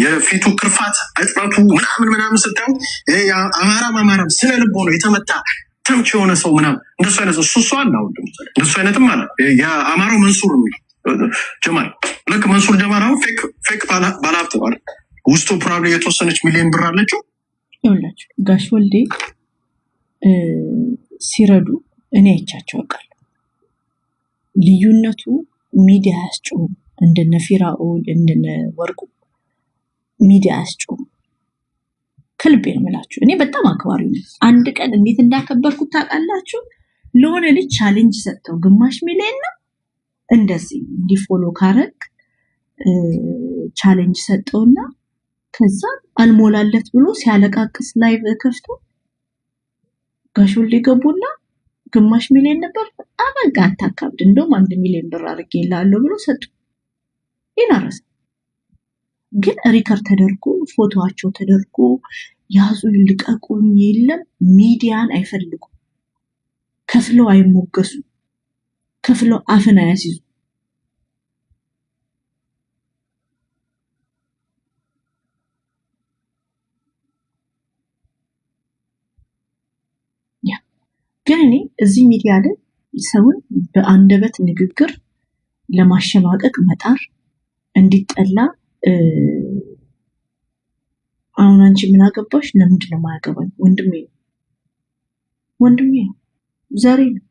የፊቱ ክርፋት እጥረቱ ምናምን ስታዩ አማራ ስነ ልቦ ነው የተመታ ተምች የሆነ ሰው ምናምን እንደሱ አይነት እሱ አለ። አሁን እንደሱ አይነትም አለ። የአማራው መንሱር ጀማል ልክ መንሱር ጀማል አሁን ፌክ ባለሀብት ነው አይደል? ውስጡ ፕሮባብሊ የተወሰነች ሚሊዮን ብር አለችው። ይኸውላችሁ ጋሽ ወልዴ ሲረዱ እኔ አይቻቸው አውቃለሁ። ልዩነቱ ሚዲያ ያስጮህ እንደነ ፊራኦል እንደነ ወርቁ ሚዲያ ያስጮህ ከልቤ ነው የምላችሁ። እኔ በጣም አክባሪ ነኝ። አንድ ቀን እንዴት እንዳከበርኩት ታውቃላችሁ? ለሆነ ልጅ ቻሌንጅ ሰጥተው ግማሽ ሚሊዮን ነው እንደዚህ እንዲፎሎ ካረግ ቻሌንጅ ሰጠውና ከዛ አልሞላለት ብሎ ሲያለቃቅስ ላይቭ ከፍቶ ጋሽ ወልዴ ገቡና ግማሽ ሚሊዮን ነበር አበጋ አታካብድ እንደውም 1 ሚሊዮን ብር አድርጌልሃለሁ ብሎ ሰጡ። ይናረስ ግን ሪከርድ ተደርጎ ፎቶዋቸው ተደርጎ ያዙ ይልቀቁኝ የለም። ሚዲያን አይፈልጉም። ከፍለው አይሞገሱ፣ ከፍለው አፍን አያስይዙ። ግን እኔ እዚህ ሚዲያ ላይ ሰውን በአንደበት ንግግር ለማሸማቀቅ መጣር እንዲጠላ አሁን አንቺ ምን አገባሽ? ለምንድን ነው የማያገባኝ? ወንድሜ ነው፣ ዘሬ ነው፣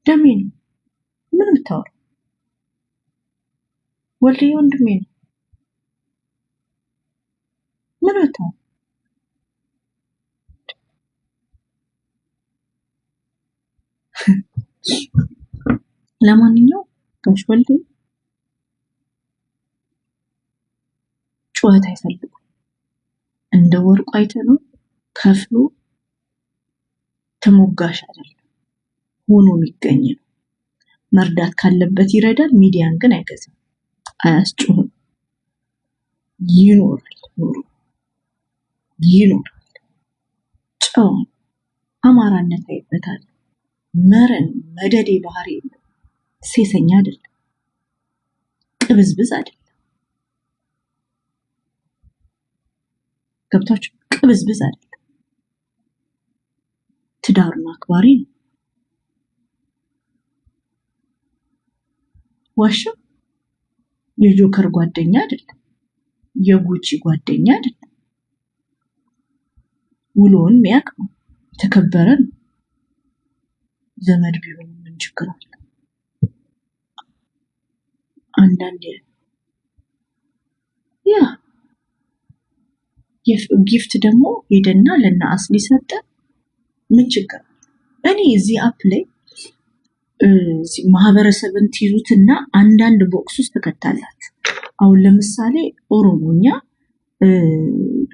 ደሜ ነው። ምን የምታወራው? ወልዴ ወንድሜ ነው። ምን የምታወራው? ለማንኛውም ጋሽ ወልዴ ጩኸት አይፈልጉም። እንደ ወርቁ አይተነው ከፍሎ ተሞጋሽ አይደለም፣ ሆኖ የሚገኝ ነው። መርዳት ካለበት ይረዳል። ሚዲያን ግን አይገዛም፣ አያስጮህም። ይኖራል። ጨው አማራነት አይበታል። መረን መደዴ ባህሪ የለም። ሴሰኛ አይደለም፣ ቅብዝብዝ አይደለም። ገብታችሁ ቅብዝብዝ አይደለም። ትዳሩን አክባሪ ነው። ዋሻው የጆከር ጓደኛ አይደለም፣ የጉቺ ጓደኛ አይደለም። ውሎውን ሚያቅ ነው፣ ተከበረ ነው። ዘመድ ቢሆን ምን ችግር አለ? አንዳንዴ ጊፍት ደግሞ ሄደና ለና አስሊ ሰጠ። ምን ችግር አለ? እኔ እዚህ አፕ ላይ ማህበረሰብን ትይዙትና አንዳንድ ቦክስ ውስጥ ተከታላችሁ። አሁን ለምሳሌ ኦሮሞኛ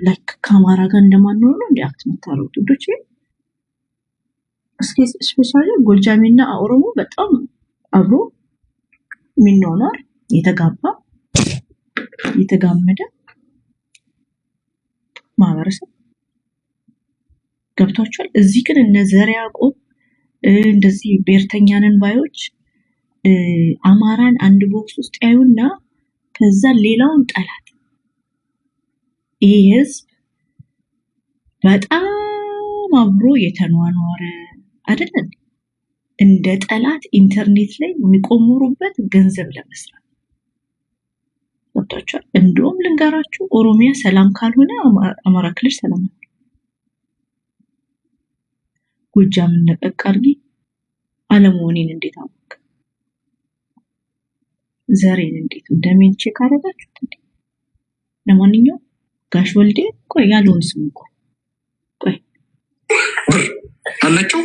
ላይክ ከአማራ ጋር እንደማንሆን ነው እንዲያክት መታረው ትዶች ስፔሻሊ ጎጃሜና ኦሮሞ በጣም አብሮ የሚኖር የተጋመደ ማህበረሰብ ገብቷቸዋል። እዚህ ግን እነ ዘር ያዕቆብ እንደዚህ ብሔርተኛንን ባዮች አማራን አንድ ቦክስ ውስጥ ያዩና ከዛ ሌላውን ጠላት። ይሄ ህዝብ በጣም አብሮ የተኗኗረ አይደለም። እንደ ጠላት ኢንተርኔት ላይ የሚቆምሩበት ገንዘብ ለመስራት ወጣቻ። እንደውም ልንገራችሁ ኦሮሚያ ሰላም ካልሆነ አማራ ክልል ሰላም ነው። ጎጃም ነቀቅ አድርጊ አለመሆኔን እንዴት አወቅ? ዘሬን እንዴት እንደምን ቼክ አደረጋችሁት እንዴ? ለማንኛውም ጋሽ ወልዴ ቆይ ያለውን ስሙ ቆይ አለችው።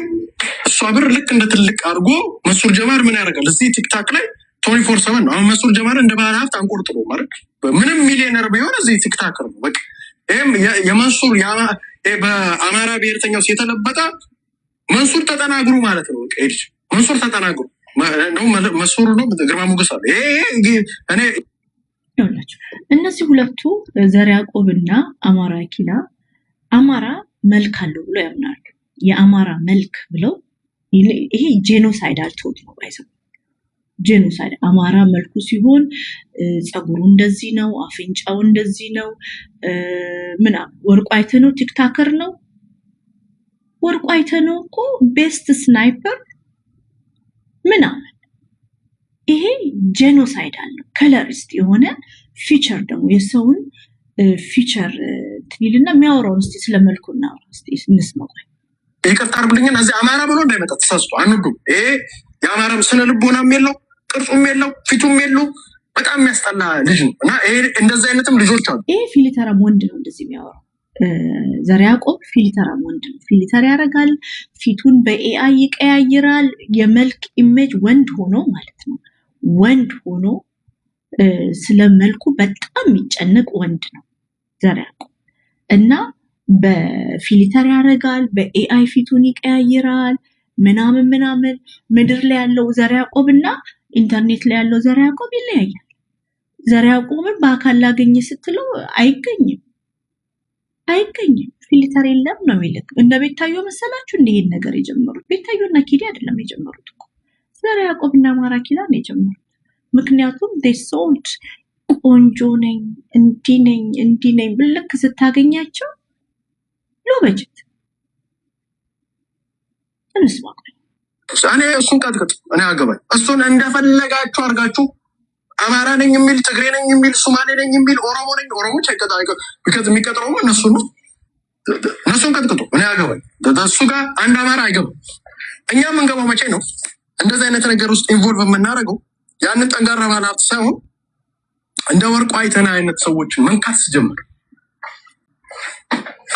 እሷ ብር ልክ እንደ ትልቅ አድርጎ መንሱር ጀማል ምን ያደርጋል? እዚህ ቲክታክ ላይ 24/7 ነው። አሁን መንሱር ጀማል እንደ ባለ ሀብት አንቆርጥ ነው ማለት ምንም ሚሊዮነር ቢሆን እዚህ ቲክታክ ነው በቃ። ይሄም የመንሱር በአማራ ብሔርተኛው የተለበጠ መንሱር ተጠናግሩ ማለት ነው። በቃ እሺ መንሱር ተጠናግሩ ነው። መንሱር ነው ግርማ ሞገስ አለ። እኔ ይኸውላችሁ እነዚህ ሁለቱ ዘር ያዕቆብና አማራ ኪላ አማራ መልክ አለው ብሎ ያምናሉ። የአማራ መልክ ብለው ይሄ ጄኖሳይዳል ቶት ነው ባይዘው ጄኖሳይድ አማራ መልኩ ሲሆን ጸጉሩ እንደዚህ ነው፣ አፍንጫው እንደዚህ ነው ምናምን። ወርቁ አይተነው ቲክታከር ነው። ወርቁ አይተነው እኮ ቤስት ስናይፐር ምናምን። ይሄ ጄኖሳይድ አለው። ከለሪስት የሆነ ፊቸር ደግሞ የሰውን ፊቸር ትይልና የሚያወራውን እስቲ ስለመልኩ እናወራ እስቲ እንስማው። ይቅርታ አድርጉልኝና እዚህ አማራ ብሎ እንዳይመጣ ተሳስቶ አንዱ ይሄ የአማራም ስነ ልቦናም የለው ቅርጹም የለው ፊቱም የለው በጣም የሚያስጠላ ልጅ ነው። እና ይሄ እንደዚህ አይነትም ልጆች አሉ። ይሄ ፊልተራም ወንድ ነው እንደዚህ የሚያወራው። ዘርዓ ያዕቆብ ፊልተራም ወንድ ነው። ፊልተር ያደርጋል፣ ፊቱን በኤአይ ይቀያይራል። የመልክ ኢሜጅ ወንድ ሆኖ ማለት ነው። ወንድ ሆኖ ስለ መልኩ በጣም የሚጨነቅ ወንድ ነው ዘርዓ ያዕቆብ። እና በፊልተር ያደርጋል፣ በኤአይ ፊቱን ይቀያይራል ምናምን ምናምን። ምድር ላይ ያለው ዘርዓ ያዕቆብ እና ኢንተርኔት ላይ ያለው ዘርዓ ያዕቆብ ይለያያል። ዘርዓ ያዕቆብን በአካል ላገኘ ስትለው አይገኝም። ፊልተር የለም ነው የሚልክ። እንደ ቤታዮ መሰላችሁ እንዲህን ነገር የጀመሩት ቤታዮና ኪዲ አይደለም የጀመሩት እኮ ዘርዓ ያዕቆብና ማራኪላ ነው የጀመሩት። ምክንያቱም ሶልድ ቆንጆ ነኝ እንዲህ ነኝ ብልክ ስታገኛቸው ሎ በጀት እንስማ። እኔ እሱን ቀጥቅጥ እኔ አገባኝ። እሱን እንደፈለጋችሁ አድርጋችሁ አማራ ነኝ የሚል ትግሬ ነኝ የሚል ሶማሌ ነኝ የሚል ኦሮሞ ነኝ ኦሮሞች የሚቀጥረው እነሱ ነው። እነሱን ቀጥቅጡ እኔ አገባኝ። እሱ ጋር አንድ አማራ አይገባም። እኛ የምንገባው መቼ ነው? እንደዚህ አይነት ነገር ውስጥ ኢንቮልቭ የምናደርገው ያንን ጠንጋራ ባለሀብት ሳይሆን እንደ ወርቁ አይተና አይነት ሰዎችን መንካት ስጀምር፣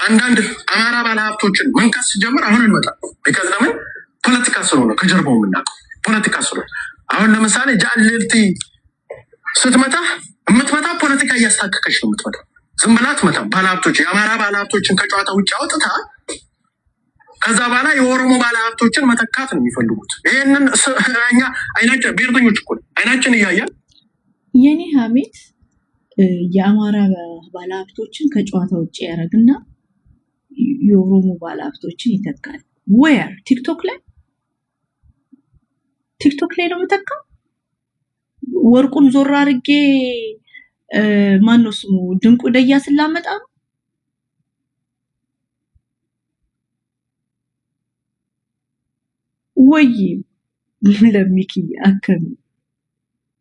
አንዳንድ አማራ ባለሀብቶችን መንካት ስጀምር አሁን እንመጣለን። ቢካዝ ለምን ፖለቲካ ስለሆነ ከጀርባው የምናውቀው ፖለቲካ ስለሆነ። አሁን ለምሳሌ ጃልልቲ ስትመጣ የምትመጣ ፖለቲካ እያስታከከች ነው የምትመጣ። ዝም ብላ አትመጣም። ባለሀብቶች የአማራ ባለሀብቶችን ከጨዋታ ውጭ አውጥታ ከዛ በኋላ የኦሮሞ ባለሀብቶችን መተካት ነው የሚፈልጉት። ይህንን እኛ አይናችን ብሔርተኞች እኮ አይናችን እያያል የኔ ሀሜት የአማራ ባለሀብቶችን ከጨዋታ ውጭ ያደረግና የኦሮሞ ባለሀብቶችን ይተካል። ዌር ቲክቶክ ላይ ነው የምተካው። ወርቁን ዞር አድርጌ ማነው ስሙ ድንቁ ደያስን ላመጣ ነው። ወይ ለሚኪ አከም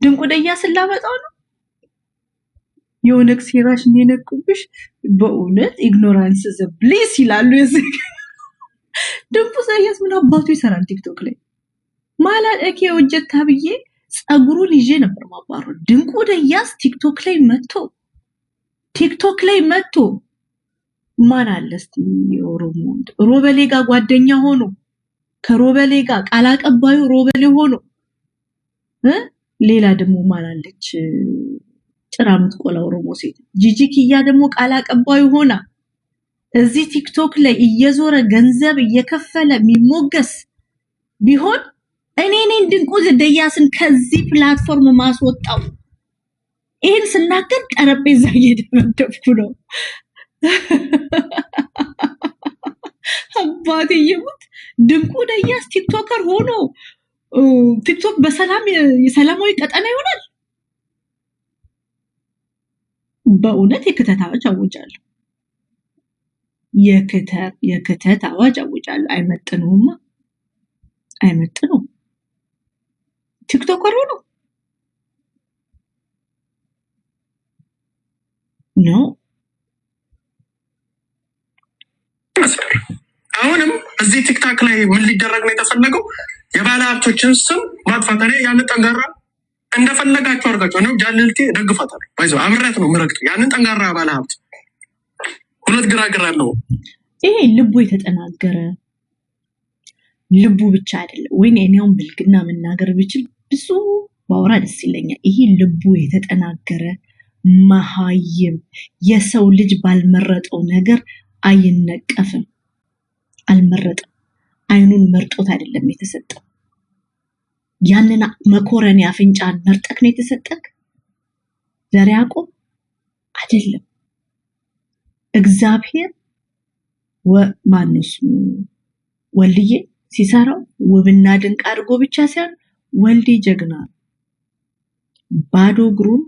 ድንቁ ደያስን ላመጣው ነው። የሆነ ሴራሽ የነቁብሽ በእውነት ኢግኖራንስ ዘ ብሊስ ይላሉ። ድንቁ ደያስ ምን አባቱ ይሰራል ቲክቶክ ላይ? ማላእኬ ወጀታ ብዬ ጸጉሩን ይዤ ነበር ማባሩ። ድንቁ ደያስ ቲክቶክ ላይ መጥቶ ማን አለ እስቲ የኦሮሞ ሮበሌ ጋር ጓደኛ ሆኖ ከሮበሌ ጋር ቃል አቀባዩ ሮበሌ ሆኖ ሌላ ደግሞ ማን አለች ጭራ የምትቆላ ኦሮሞ ሴት ጂጂ ኪያ ደግሞ ቃል አቀባዩ ሆና እዚህ ቲክቶክ ላይ እየዞረ ገንዘብ እየከፈለ የሚሞገስ ቢሆን እኔ ድንቁ ደያስን ከዚህ ፕላትፎርም ማስወጣው። ይህን ስናገር ጠረጴዛ እየደመደብኩ ነው። አባቴ ይሙት ድንቁ ደያስ ቲክቶከር ሆኖ ቲክቶክ የሰላማዊ ቀጠና ይሆናል። በእውነት የክተት አዋጅ አውጃለሁ። የክተት አዋጅ አውጃለሁ። አይመጥነውም። ቲክቶከር ሆኖ ነው። አሁንም እዚህ ቲክታክ ላይ ምን ሊደረግ ነው የተፈለገው? የባለ ሀብቶችን ስም ማጥፋት። እኔ ያንን ጠንጋራ እንደፈለጋችሁ አድርጋችሁ ነው ጃልልቴ ደግፋታለሁ። ባይዘው አብሬያት ነው ምረግጥ ያንን ጠንጋራ ባለ ሀብት ሁለት ግራግራ ነው። ይሄ ልቡ የተጠናገረ ልቡ ብቻ አይደለም ወይ? እኔውን ብልግና መናገር ብችል ብዙ ባወራ ደስ ይለኛል። ይሄ ልቡ የተጠናገረ መሀይም የሰው ልጅ ባልመረጠው ነገር አይነቀፍም። አልመረጠም። አይኑን መርጦት አይደለም የተሰጠው። ያንን መኮረኒ አፍንጫን መርጠክ ነው የተሰጠክ። ዘርዓ ያዕቆብ አይደለም። እግዚአብሔር ማንስ ወልዬ ሲሰራው ውብና ድንቅ አድርጎ ብቻ ሳይሆን ወልዴ ጀግና ባዶ እግሩን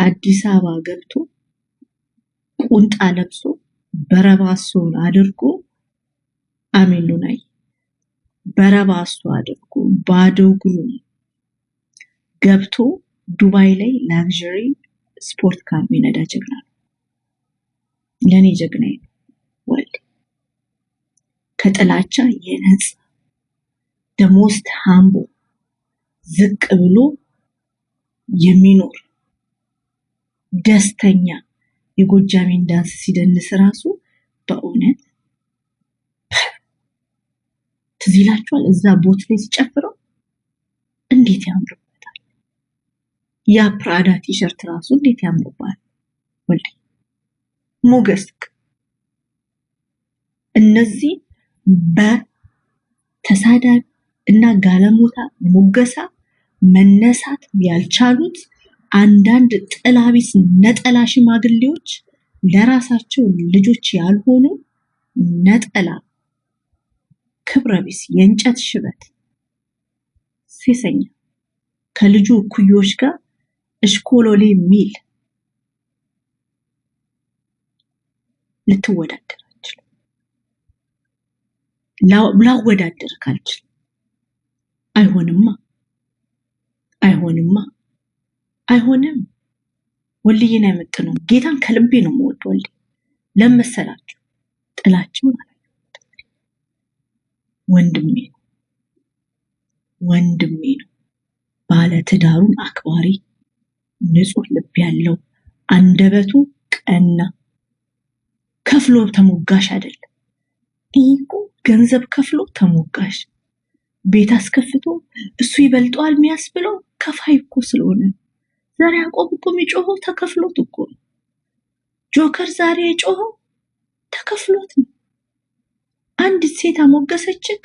አዲስ አበባ ገብቶ ቁንጣ ለብሶ በረባሶን አድርጎ አሜኑናይ በረባሶ አድርጎ ባዶ እግሩን ገብቶ ዱባይ ላይ ላግዠሪ ስፖርት ካር የሚነዳ ጀግና ነው። ለኔ ጀግናዬ ነው ወልዴ። ከጥላቻ የነጻ the most humble ዝቅ ብሎ የሚኖር ደስተኛ የጎጃሜን ዳንስ ሲደንስ ራሱ በእውነት ትዝ ይላችኋል። እዛ ቦት ላይ ሲጨፍረው እንዴት ያምርበታል። ያ ፕራዳ ቲሸርት ራሱ እንዴት ያምርባል ወልዴ ሞገስ። እነዚህ በተሳዳቢ እና ጋለሞታ ሞገሳ መነሳት ያልቻሉት አንዳንድ ጥላቢስ ነጠላ ሽማግሌዎች ለራሳቸው ልጆች ያልሆኑ ነጠላ ክብረቢስ የእንጨት ሽበት ሴሰኛ ከልጁ ኩዮች ጋር እሽኮሎሌ ሚል ልትወዳደር አትችልም። ላወዳደር ካልችል አይሆንም። ወልዬን አይመጥነውም። ጌታን ከልቤ ነው የምወደው። ወልዬ ለመሰላችሁ ጥላቸውን ወንድሜ ነው። ባለ ትዳሩን አክባሪ ንጹህ ልብ ያለው አንደበቱ ቀና ከፍሎ ተሞጋሽ አይደለም። ይሄ ገንዘብ ከፍሎ ተሞጋሽ ቤት አስከፍቶ እሱ ይበልጠዋል የሚያስብለው ከፋይ እኮ ስለሆነ። ዛሬ ያዕቆብ እኮ የሚጮኸው ተከፍሎት እኮ ነው። ጆከር ዛሬ የጮኸው ተከፍሎት ነው። አንድ ሴት አሞገሰችክ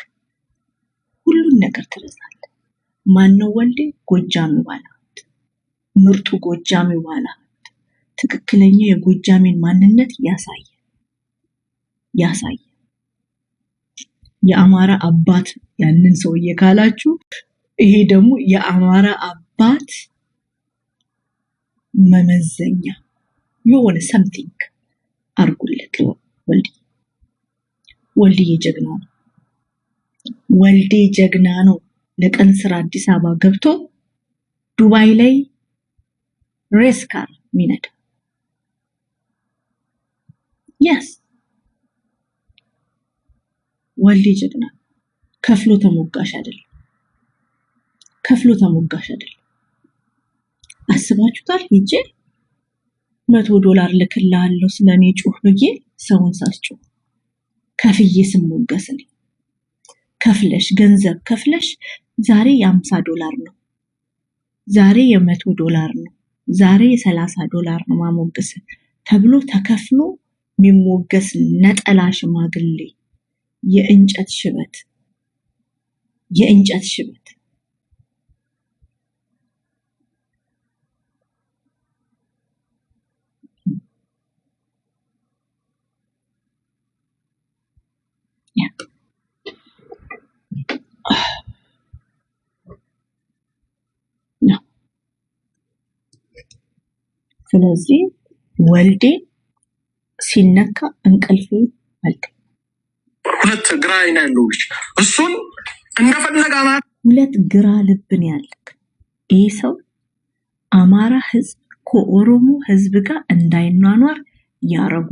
ሁሉን ነገር ትረሳለህ። ማነው ወልዴ? ጎጃሜ ባለሀብት፣ ምርጡ ጎጃሜ ባለሀብት ትክክለኛ የጎጃሜን ማንነት ያሳየ የአማራ አባት ያንን ሰውዬ ካላችሁ ይሄ ደግሞ የአማራ አባት መመዘኛ የሆነ ሰምቲንግ አርጉለት። ወልዴ ጀግና ነው። ለቀን ስራ አዲስ አበባ ገብቶ ዱባይ ላይ ሬስ ካር ሚነዳ yes ወልዴ ጀግና ከፍሎ ተሞጋሽ አይደለም። አስባችሁታል? ሂጄ $100 ልክልሃለሁ ስለኔ ጩህ ብዬ ሰውን ሳስጮህ ከፍዬ ስሞገስ ነኝ። ገንዘብ ከፍለሽ ዛሬ $50 ነው፣ ዛሬ $100 ነው፣ ዛሬ $30 ነው ማሞገስ ተብሎ ተከፍሎ የሚሞገስ ነጠላ ሽማግሌ የእንጨት ሽበት ነው። ስለዚህ ወልዴ ሲነካ እንቅልፌ አልተኛም። ሁለት ግራ አይን ያለው ልጅ እሱን እንደፈለገ አማራ ሁለት ግራ ልብን ያለክ ይህ ሰው አማራ ህዝብ ከኦሮሞ ህዝብ ጋር እንዳይኗኗር ያረጉ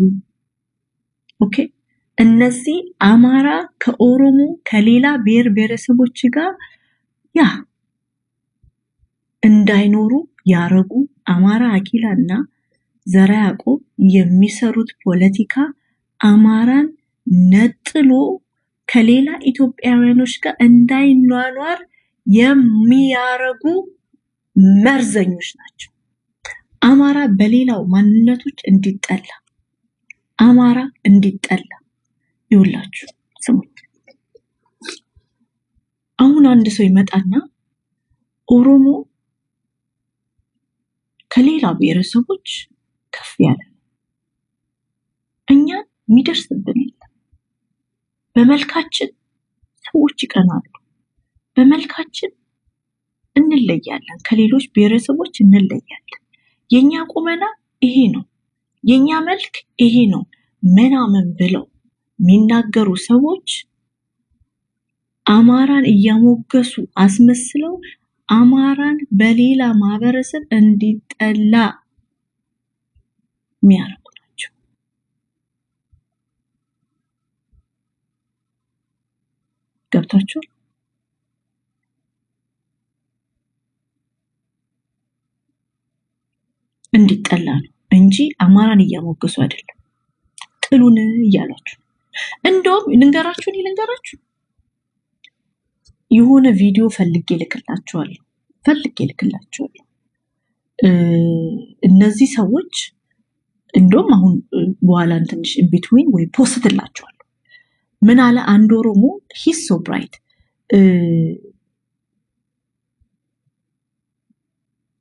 ኦኬ። እነዚህ አማራ ከኦሮሞ ከሌላ ብሔር ብሔረሰቦች ጋር እንዳይኖሩ ያረጉ አማራ አኪላና ዘራ ያዕቆብ የሚሰሩት ፖለቲካ አማራን ነጥሎ ከሌላ ኢትዮጵያውያኖች ጋር እንዳይኗኗር የሚያረጉ መርዘኞች ናቸው። አማራ በሌላው ማንነቶች እንዲጠላ ይውላችሁ ስሙት። አሁን አንድ ሰው ይመጣና ኦሮሞ ከሌላ ብሔረሰቦች ከፍ ያለ እኛ የሚደርስብን የለም። በመልካችን ሰዎች ይቀናሉ። በመልካችን እንለያለን፣ ከሌሎች ብሔረሰቦች እንለያለን። የኛ ቁመና ይሄ ነው፣ የኛ መልክ ይሄ ነው ምናምን ብለው የሚናገሩ ሰዎች አማራን እያሞገሱ አስመስለው አማራን በሌላ ማህበረሰብ እንዲጠላ የሚያደርጉ ናቸው። ገብታችኋል? እንዲጠላ ነው እንጂ አማራን እያሞገሱ አይደለም። ጥሉን እያላችሁ እንደውም ልንገራችሁ የሆነ ቪዲዮ ፈልጌ ልክላችኋለሁ። እነዚህ ሰዎች እንደውም አሁን በኋላ ትንሽ ኢንቢትዊን ወይ ፖስትላችኋለሁ። ምን አለ አንድ ኦሮሞ ሂስ ሶ ብራይት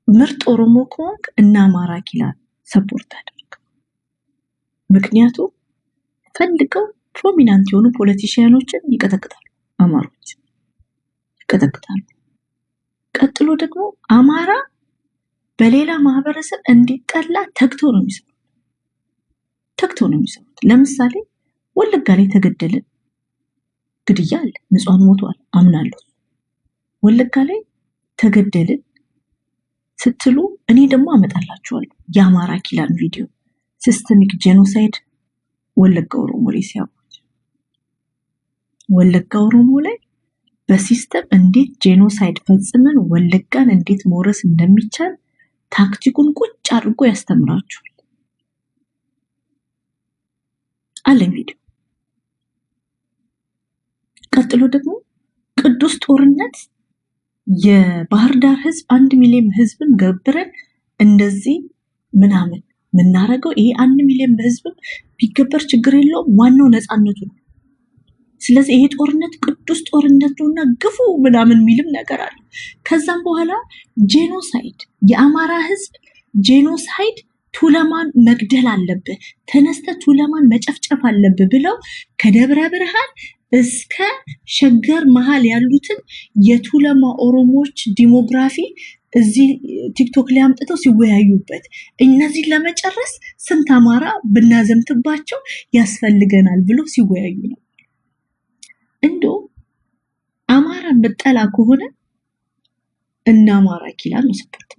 ምርጥ ኦሮሞ ከሆንክ እና አማራ ኪላን ሰፖርት አድርግ። ምክንያቱም ፈልገው ፕሮሚናንት የሆኑ ፖለቲሽያኖችን ይቀጠቅጣሉ፣ አማሮች ይቀጠቅጣሉ። ቀጥሎ ደግሞ አማራ በሌላ ማህበረሰብ እንዲጠላ ተግተው ነው የሚሰሩት። ለምሳሌ ወለጋ ላይ ተገደልን፣ ግድያ አለ፣ ንጹሃን ሞቷል፣ አምናለሁ። ወለጋ ላይ ተገደልን ስትሉ እኔ ደግሞ አመጣላችኋለሁ የአማራ ኪላን ቪዲዮ ሲስተሚክ ጄኖሳይድ ወለጋ ኦሮሞ ላይ ሲያውጅ ወለጋ ኦሮሞ ላይ በሲስተም እንዴት ጄኖሳይድ ፈጽመን ወለጋን እንዴት መውረስ እንደሚቻል ታክቲኩን ቁጭ አድርጎ ያስተምራችኋል። አለኝ ቪዲዮ። ቀጥሎ ደግሞ ቅዱስ ጦርነት የባህር ዳር ህዝብ 1 ሚሊዮን ህዝብን ገብረን እንደዚህ ምናምን ምናረገው ይሄ 1 ሚሊዮን ህዝብም ቢገበር ችግር የለውም፣ ዋናው ነፃነቱ ነው። ስለዚህ ይሄ ጦርነት ቅዱስ ጦርነት ነውና ግፉ ምናምን የሚልም ነገር አለ። ከዛም በኋላ ጄኖሳይድ የአማራ ህዝብ ጄኖሳይድ ቱለማን መግደል አለብህ፣ ተነስተ ቱለማን መጨፍጨፍ አለብህ ብለው ከደብረ ብርሃን እስከ ሸገር መሃል ያሉትን የቱለማ ኦሮሞዎች ዲሞግራፊ እዚህ ቲክቶክ ላይ አምጥተው ሲወያዩበት እነዚህ ለመጨረስ ስንት አማራ ብናዘምትባቸው ያስፈልገናል ብሎ ሲወያዩ ነው። እንደው አማራን በጠላ ከሆነ እና አማራ ኪላን ነው ሰፖርት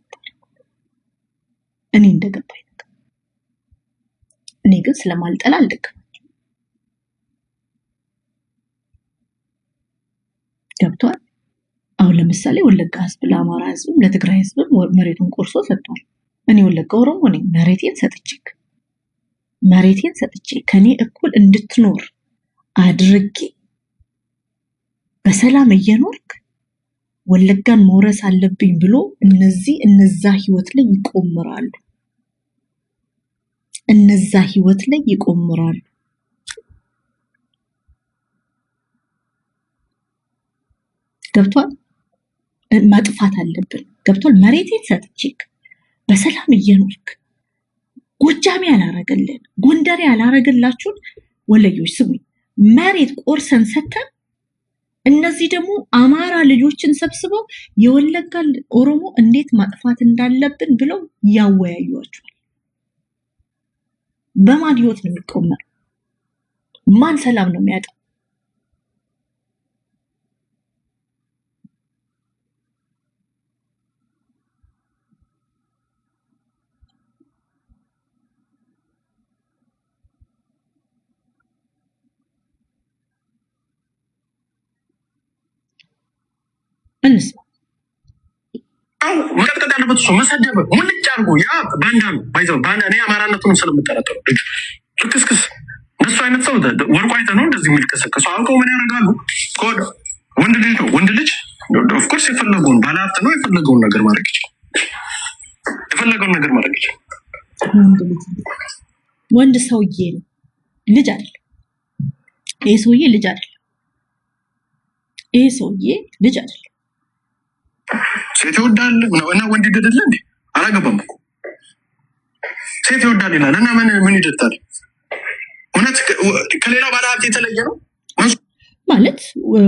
እኔ እንደገባኝ ነገር። እኔ ግን ስለማልጠላ አልደግም። ገብቷል? አሁን ለምሳሌ ወለጋ ህዝብ ለአማራ ህዝብም ለትግራይ ህዝብም መሬቱን ቆርሶ ሰጥቷል። እኔ ወለጋ ኦሮሞ ነኝ። መሬቴን ሰጥቼ ከኔ እኩል እንድትኖር አድርጌ በሰላም እየኖርክ ወለጋን መውረስ አለብኝ ብሎ እነዛ ህይወት ላይ ይቆምራሉ። ገብቷል? ማጥፋት አለብን። ገብቷል? መሬቴን ሰጥቼክ በሰላም እየኖርክ ጎጃሜ ያላረገልን ጎንደሬ ያላረገላችሁን ወለዮች ስሙኝ፣ መሬት ቆርሰን ሰተን እነዚህ ደግሞ አማራ ልጆችን ሰብስበው የወለጋ ኦሮሞ እንዴት ማጥፋት እንዳለብን ብለው ያወያዩዋቸዋል። በማን ህይወት ነው የሚቆመር? ማን ሰላም ነው የሚያጣው? እንስማ። መቀጥቀጥ ያለበት እሱ መሰደበ ሙልጭ አድርጎ ያ ባንዳ ነው ባይዘው ባንዳ። እኔ አማራነቱን ስለምጠረጠሩ ልጅ ልክስክስ እነሱ አይነት ሰው ወርቁ አይተ ነው እንደዚህ የሚልከሰከሱ አውቀው ምን ያደርጋሉ? ወንድ ልጅ ነው ወንድ ልጅ ኦፍኮርስ የፈለገውን ባለሀብት ነው የፈለገውን ነገር ማድረግ ይችላል። ወንድ ሰውዬ ነው ልጅ አይደለም። ይሄ ሰውዬ ልጅ አይደለም። ሴት ይወዳል እና ወንድ ይደደለ እንዴ? አላገባም እኮ ሴት ይወዳል ይላል እና ምን ይደታል? እውነት ከሌላ ባለሀብት የተለየ ነው ማለት?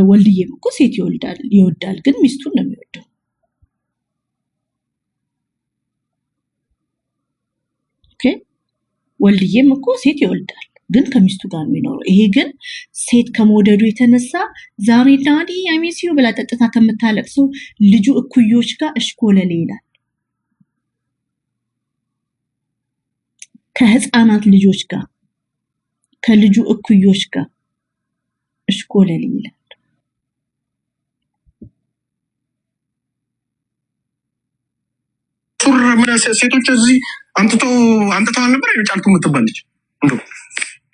ወልድዬም እኮ ሴት ይወዳል፣ ግን ሚስቱን ነው የሚወደው። ወልድዬም እኮ ሴት ይወልዳል ግን ከሚስቱ ጋር ነው የሚኖረው። ይሄ ግን ሴት ከመውደዱ የተነሳ ዛሬ ዳዲ አይሚሲዩ ብላ ጠጥታ ከምታለቅሱ ልጁ እኩዮች ጋር እሽኮለሌ ይላል። ከህፃናት ልጆች ጋር ከልጁ እኩዮች ጋር እሽኮለሌ ይላል። ሱር ምን ሴቶች እዚህ አምጥተው አልነበር የጫልቱ የምትባል ልጅ እንደው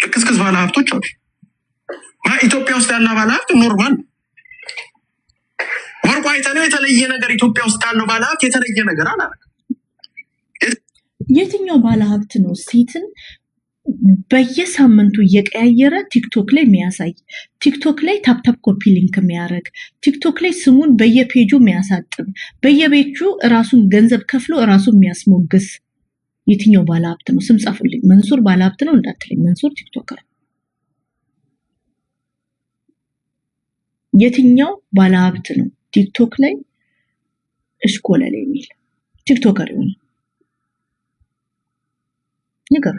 ልክስክስ ባለ ሀብቶች አሉ። ኢትዮጵያ ውስጥ ያለ ባለ ሀብት ኖርማል ነው። ወርቁ አይተነው የተለየ ነገር ኢትዮጵያ ውስጥ ያለው ባለ ሀብት የተለየ ነገር አላረገም። የትኛው ባለ ሀብት ነው ሴትን በየሳምንቱ እየቀያየረ ቲክቶክ ላይ የሚያሳይ ቲክቶክ ላይ ታፕታፕ ኮፒ ሊንክ የሚያደርግ ቲክቶክ ላይ ስሙን በየፔጁ የሚያሳጥብ በየቤቹ ራሱን ገንዘብ ከፍሎ ራሱን የሚያስሞግስ የትኛው ባለ ሀብት ነው? ስም ጻፉልኝ። መንሱር ባለ ሀብት ነው እንዳትለኝ። መንሱር ቲክቶከር። የትኛው ባለ ሀብት ነው ቲክቶክ ላይ እሽኮለሌ የሚል ቲክቶከር ይሆነ ነገር?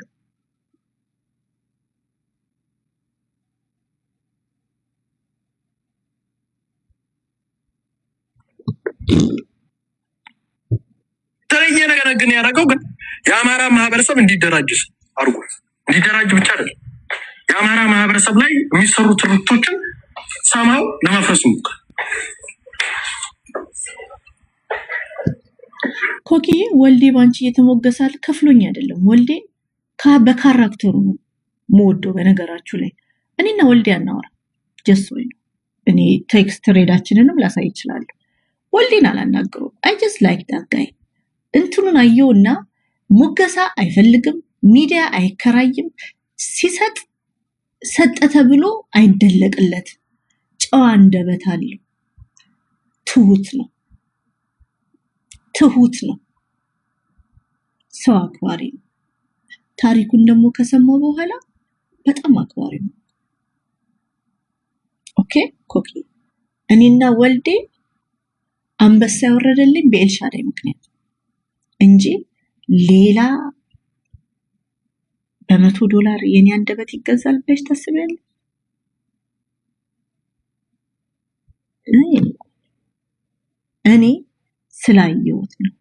ተለየ ነገር ግን ያደረገው ግን የአማራ ማህበረሰብ እንዲደራጅ አድርጎ እንዲደራጅ ብቻ አይደለም የአማራ ማህበረሰብ ላይ የሚሰሩ ትርክቶችን ሰማው ለማፍረስ ሙከራ። ኮኪ ወልዴ ባንቺ እየተሞገሳል ከፍሎኝ አይደለም። ወልዴ በካራክተሩ ሞዶ በነገራችሁ ላይ እኔና ወልዴ አናወራ ጀስ ወይ ነው። እኔ ቴክስት ሬዳችንንም ላሳይ ይችላል። ወልዴን አላናግረው። አይ ጀስት ላይክ ዳት ጋይ እንትኑን አየውና ሙገሳ አይፈልግም፣ ሚዲያ አይከራይም፣ ሲሰጥ ሰጠ ተብሎ አይደለቅለት። ጨዋ አንደበት አለው። ትሁት ነው። ሰው አክባሪ ነው። ታሪኩን ደግሞ ከሰማው በኋላ በጣም አክባሪ ነው። ኦኬ ኮኪ እኔና ወልዴ አንበሳ ያወረደልኝ በኤልሻዳይ ምክንያት እንጂ ሌላ $100 የኔ አንደበት ይገዛል ብለሽ ታስቢያለሽ? እኔ ስላየሁት ነው።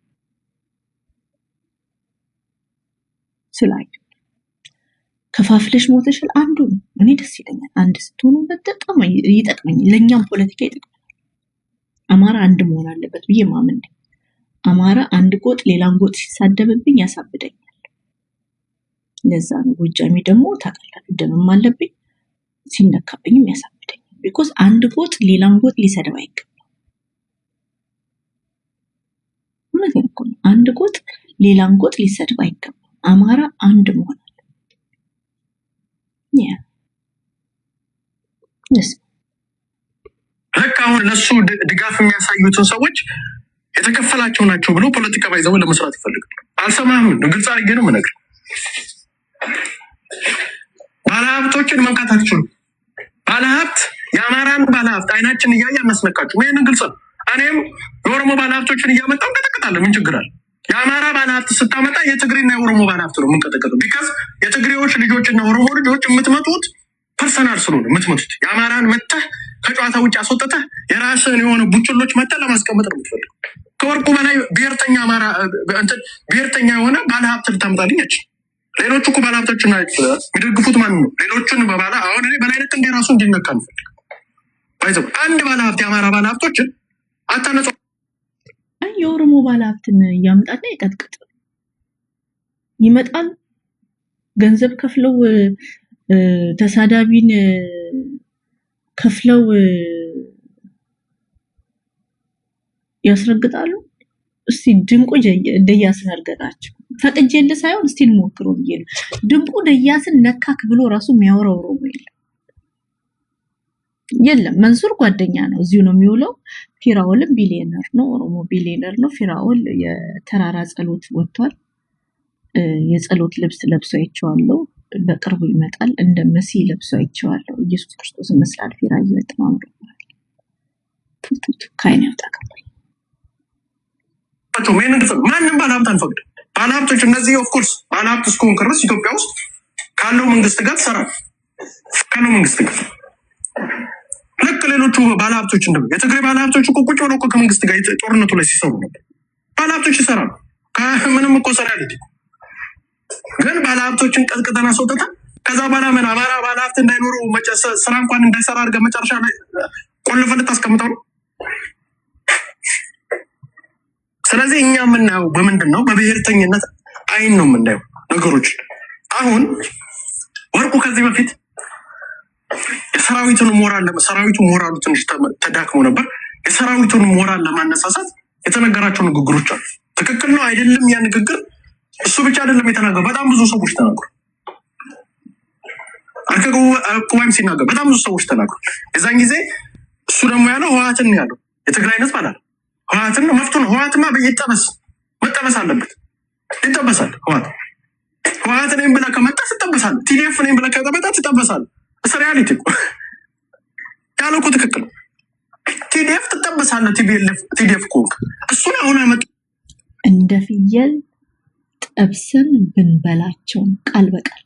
ከፋፍለሽ ሞተሻል አንዱ ነው። እኔ ደስ ይለኛል። አንድ ስትሆኑ በጣም ይጠቅመኛል። ለኛም ፖለቲካ ይጠቅማል። አማራ አንድ መሆን አለበት ብዬ ማምን ነኝ። አማራ አንድ ጎጥ ሌላን ጎጥ ሲሳደብብኝ ያሳብደኛል። ለዛ ነው ጎጃሜ ደግሞ ታውቃላችሁ ደምም አለብኝ ሲነካብኝም ያሳብደኛል። ቢኮዝ አንድ ጎጥ ሌላን ጎጥ ሊሰደብ አይገባም። እውነቴን እኮ ነው። አንድ ጎጥ ሌላን ጎጥ ሊሰደብ አይገባም። አማራ አንድ መሆን አለበት። ልክ አሁን ለሱ ድጋፍ የሚያሳዩትን ሰዎች የተከፈላቸው ናቸው ብሎ ፖለቲካ ባይዘው ለመስራት ይፈልጋል። አልሰማህም? ግልጽ አድርጌ ነው የምነግርህ። ባለሀብቶችን መንካት አትችሉም። ባለሀብት የአማራን ባለሀብት አይናችን እያየ አናስነካችሁም። ይህንን ግልጽ ነው። እኔም የኦሮሞ ባለሀብቶችን እያመጣሁ እንቀጠቅጣለሁ። ምን ችግር አለ? የአማራ ባለሀብት ስታመጣ የትግሬና የኦሮሞ ባለሀብት ነው የምንቀጠቅጠው። ቢካዝ የትግሬዎች ልጆችና ኦሮሞ ልጆች የምትመጡት ፐርሰናል ስለሆነ የምትመጡት የአማራን መተህ ከጨዋታ ውጭ አስወጥተህ የራስን የሆነ ቡችሎች መተህ ለማስቀመጥ ነው የምትፈልገው። ከወርቁ በላይ ብሔርተኛ አማራ ብሔርተኛ የሆነ ባለሀብት ልታመጣልኝ አችል። ሌሎቹ እኮ ባለሀብቶችን የሚደግፉት ማን ነው? ሌሎቹን በባለ አሁን እኔ በላይ ልክ እንደ ራሱ እንዲነካ እንፈልግ ባይዘው አንድ ባለሀብት የአማራ ባለሀብቶችን አታነጹ። የኦሮሞ ባለሀብትን እያመጣና ይቀጥቅጥ ይመጣል። ገንዘብ ከፍለው ተሳዳቢን ከፍለው ያስረግጣሉ። እስቲ ድንቁ ደያስን አርገጣቸው ፈቅጄልህ ሳይሆን እስቲ እንሞክረው ብዬ ነው። ድንቁ ደያስን ነካክ ብሎ ራሱ የሚያወራው ኦሮሞ የለም። መንሱር ጓደኛ ነው፣ እዚሁ ነው የሚውለው። ፊራኦልም ቢሊየነር ነው፣ ኦሮሞ ቢሊየነር ነው። ፊራኦል የተራራ ጸሎት ወጥቷል። የጸሎት ልብስ ለብሶ አይቼዋለሁ። በቅርቡ ይመጣል። እንደ መሲ ለብሶ አይቼዋለሁ። ኢየሱስ ክርስቶስ መስላል። ፊራዬ በጣም አምሮባል። ቱቱቱ ካይን ያውጣቀባይ ማንም ባለሀብት አንፈቅድም። ባለሀብቶች እነዚህ ኦፍኮርስ ባለሀብት እስከሆንክ ድረስ ኢትዮጵያ ውስጥ ካለው መንግስት ጋር ትሰራል። ካለው መንግስት ጋር ልክ ሌሎቹ ባለሀብቶች እንደው የትግራይ ባለሀብቶች እኮ ቁጭ ብለው እኮ ከመንግስት ጋር ጦርነቱ ላይ ሲሰሩ ነበር። ባለሀብቶች ይሰራሉ። ምንም እኮ ሰራ ያለ ግን ባለሀብቶችን ቀጥቅጠና ሰውተታ ከዛ በኋላ ምን አማራ ባለሀብት እንዳይኖሩ ስራ እንኳን እንዳይሰራ አድርገህ መጨረሻ ላይ ቆልፈህ ልታስቀምጠው ነው። ስለዚህ እኛ የምናየው በምንድን ነው? በብሔርተኝነት አይን ነው የምናየው ነገሮች። አሁን ወርቁ ከዚህ በፊት የሰራዊቱን ሞራል ሰራዊቱ ሞራሉ ትንሽ ተዳክሞ ነበር። የሰራዊቱን ሞራል ለማነሳሳት የተነገራቸው ንግግሮች አሉ። ትክክል ነው አይደለም? ያ ንግግር እሱ ብቻ አይደለም የተናገሩ፣ በጣም ብዙ ሰዎች ተናገሩ። አልከቁባይም ሲናገር በጣም ብዙ ሰዎች ተናገሩ። የዛን ጊዜ እሱ ደግሞ ያለው ህወሓትን ያለው የትግራይ አይነት ማለት ህወሓትን ነው መፍቱ ነው። ህወሓትማ በየጠበስ መጠበስ አለበት። ይጠበሳል። ህወሓት ነኝ ብለህ ከመጣ ትጠበሳለህ። ቲዲኤፍ ነኝ ብለህ ከመጣ ትጠበሳለህ። እስ ሪያሊቲ ያለው እኮ ትክክል ነው። ቲዲኤፍ ትጠበሳለህ። ቲዲኤፍ ኮንክ እሱን አሁን አመጡ። እንደ ፍየል ጠብሰን ብንበላቸው ቃል በቃል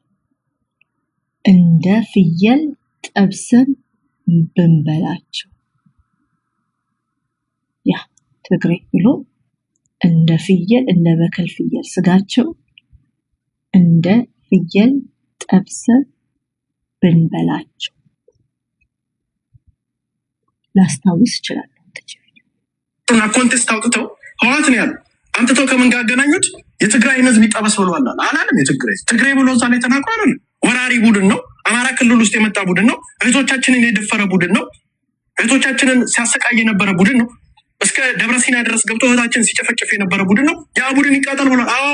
እንደ ፍየል ጠብሰን ብንበላቸው ያ ትግራይ ብሎ እንደ ፍየል እንደ በከል ፍየል ስጋቸው እንደ ፍየል ጠብሰን ብንበላቸው ላስታውስ ይችላል። እና ኮንቴስት አውጥተው ህወሓት ነው ያሉ አምጥተው ከምን ጋር አገናኙት? የትግራይ ህዝብ ይጠበስ ብሏል አላለም? ትግራይ ብሎ እዛ ላይ ተናግሮ አይደል? ወራሪ ቡድን ነው። አማራ ክልል ውስጥ የመጣ ቡድን ነው። እህቶቻችንን የደፈረ ቡድን ነው። እህቶቻችንን ሲያሰቃይ የነበረ ቡድን ነው። እስከ ደብረ ሲና ድረስ ገብቶ እህታችንን ሲጨፈጭፍ የነበረ ቡድን ነው። ያ ቡድን ይቃጠል ብሏል። አዎ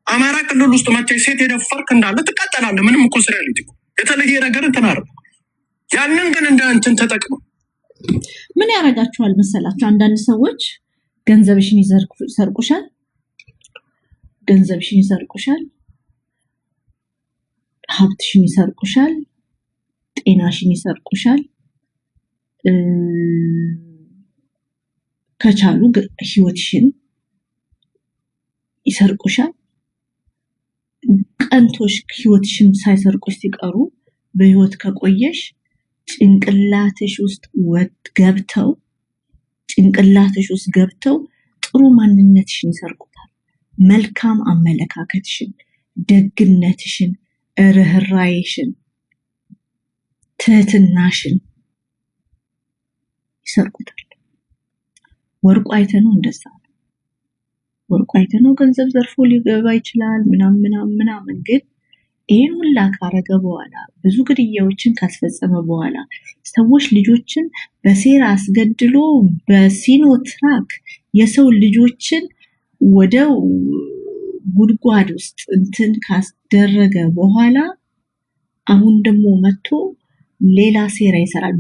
አማራ ክልል ውስጥ መጥቶ ሴት የደፈርክ እንዳለ ትቃጠላለህ። ምንም እኮ ስራ ያለ የተለየ ነገር ተናረ። ያንን ግን እንደ እንትን ተጠቅመው ምን ያደርጋችኋል መሰላችሁ? አንዳንድ ሰዎች ገንዘብሽን ይሰርቁሻል፣ ገንዘብሽን ይሰርቁሻል፣ ሀብትሽን ይሰርቁሻል፣ ጤናሽን ይሰርቁሻል፣ ከቻሉ ህይወትሽን ይሰርቁሻል። ቀንቶሽ ህይወትሽን ሳይሰርቁሽ ሲቀሩ በህይወት ከቆየሽ ጭንቅላትሽ ውስጥ ገብተው ጥሩ ማንነትሽን ይሰርቁታል። መልካም አመለካከትሽን፣ ደግነትሽን፣ ርህራይሽን፣ ትህትናሽን ይሰርቁታል። ወርቁ አይተነው እንደዛ ነው። ወርቁ አይተነው ገንዘብ ዘርፎ ሊገባ ይችላል ምናምን ግን ይህን ሁላ ካረገ በኋላ ብዙ ግድያዎችን ካስፈጸመ በኋላ ሰዎች ልጆችን በሴራ አስገድሎ በሲኖትራክ የሰው ልጆችን ወደ ጉድጓድ ውስጥ እንትን ካስደረገ በኋላ አሁን ደግሞ መጥቶ ሌላ ሴራ ይሰራል።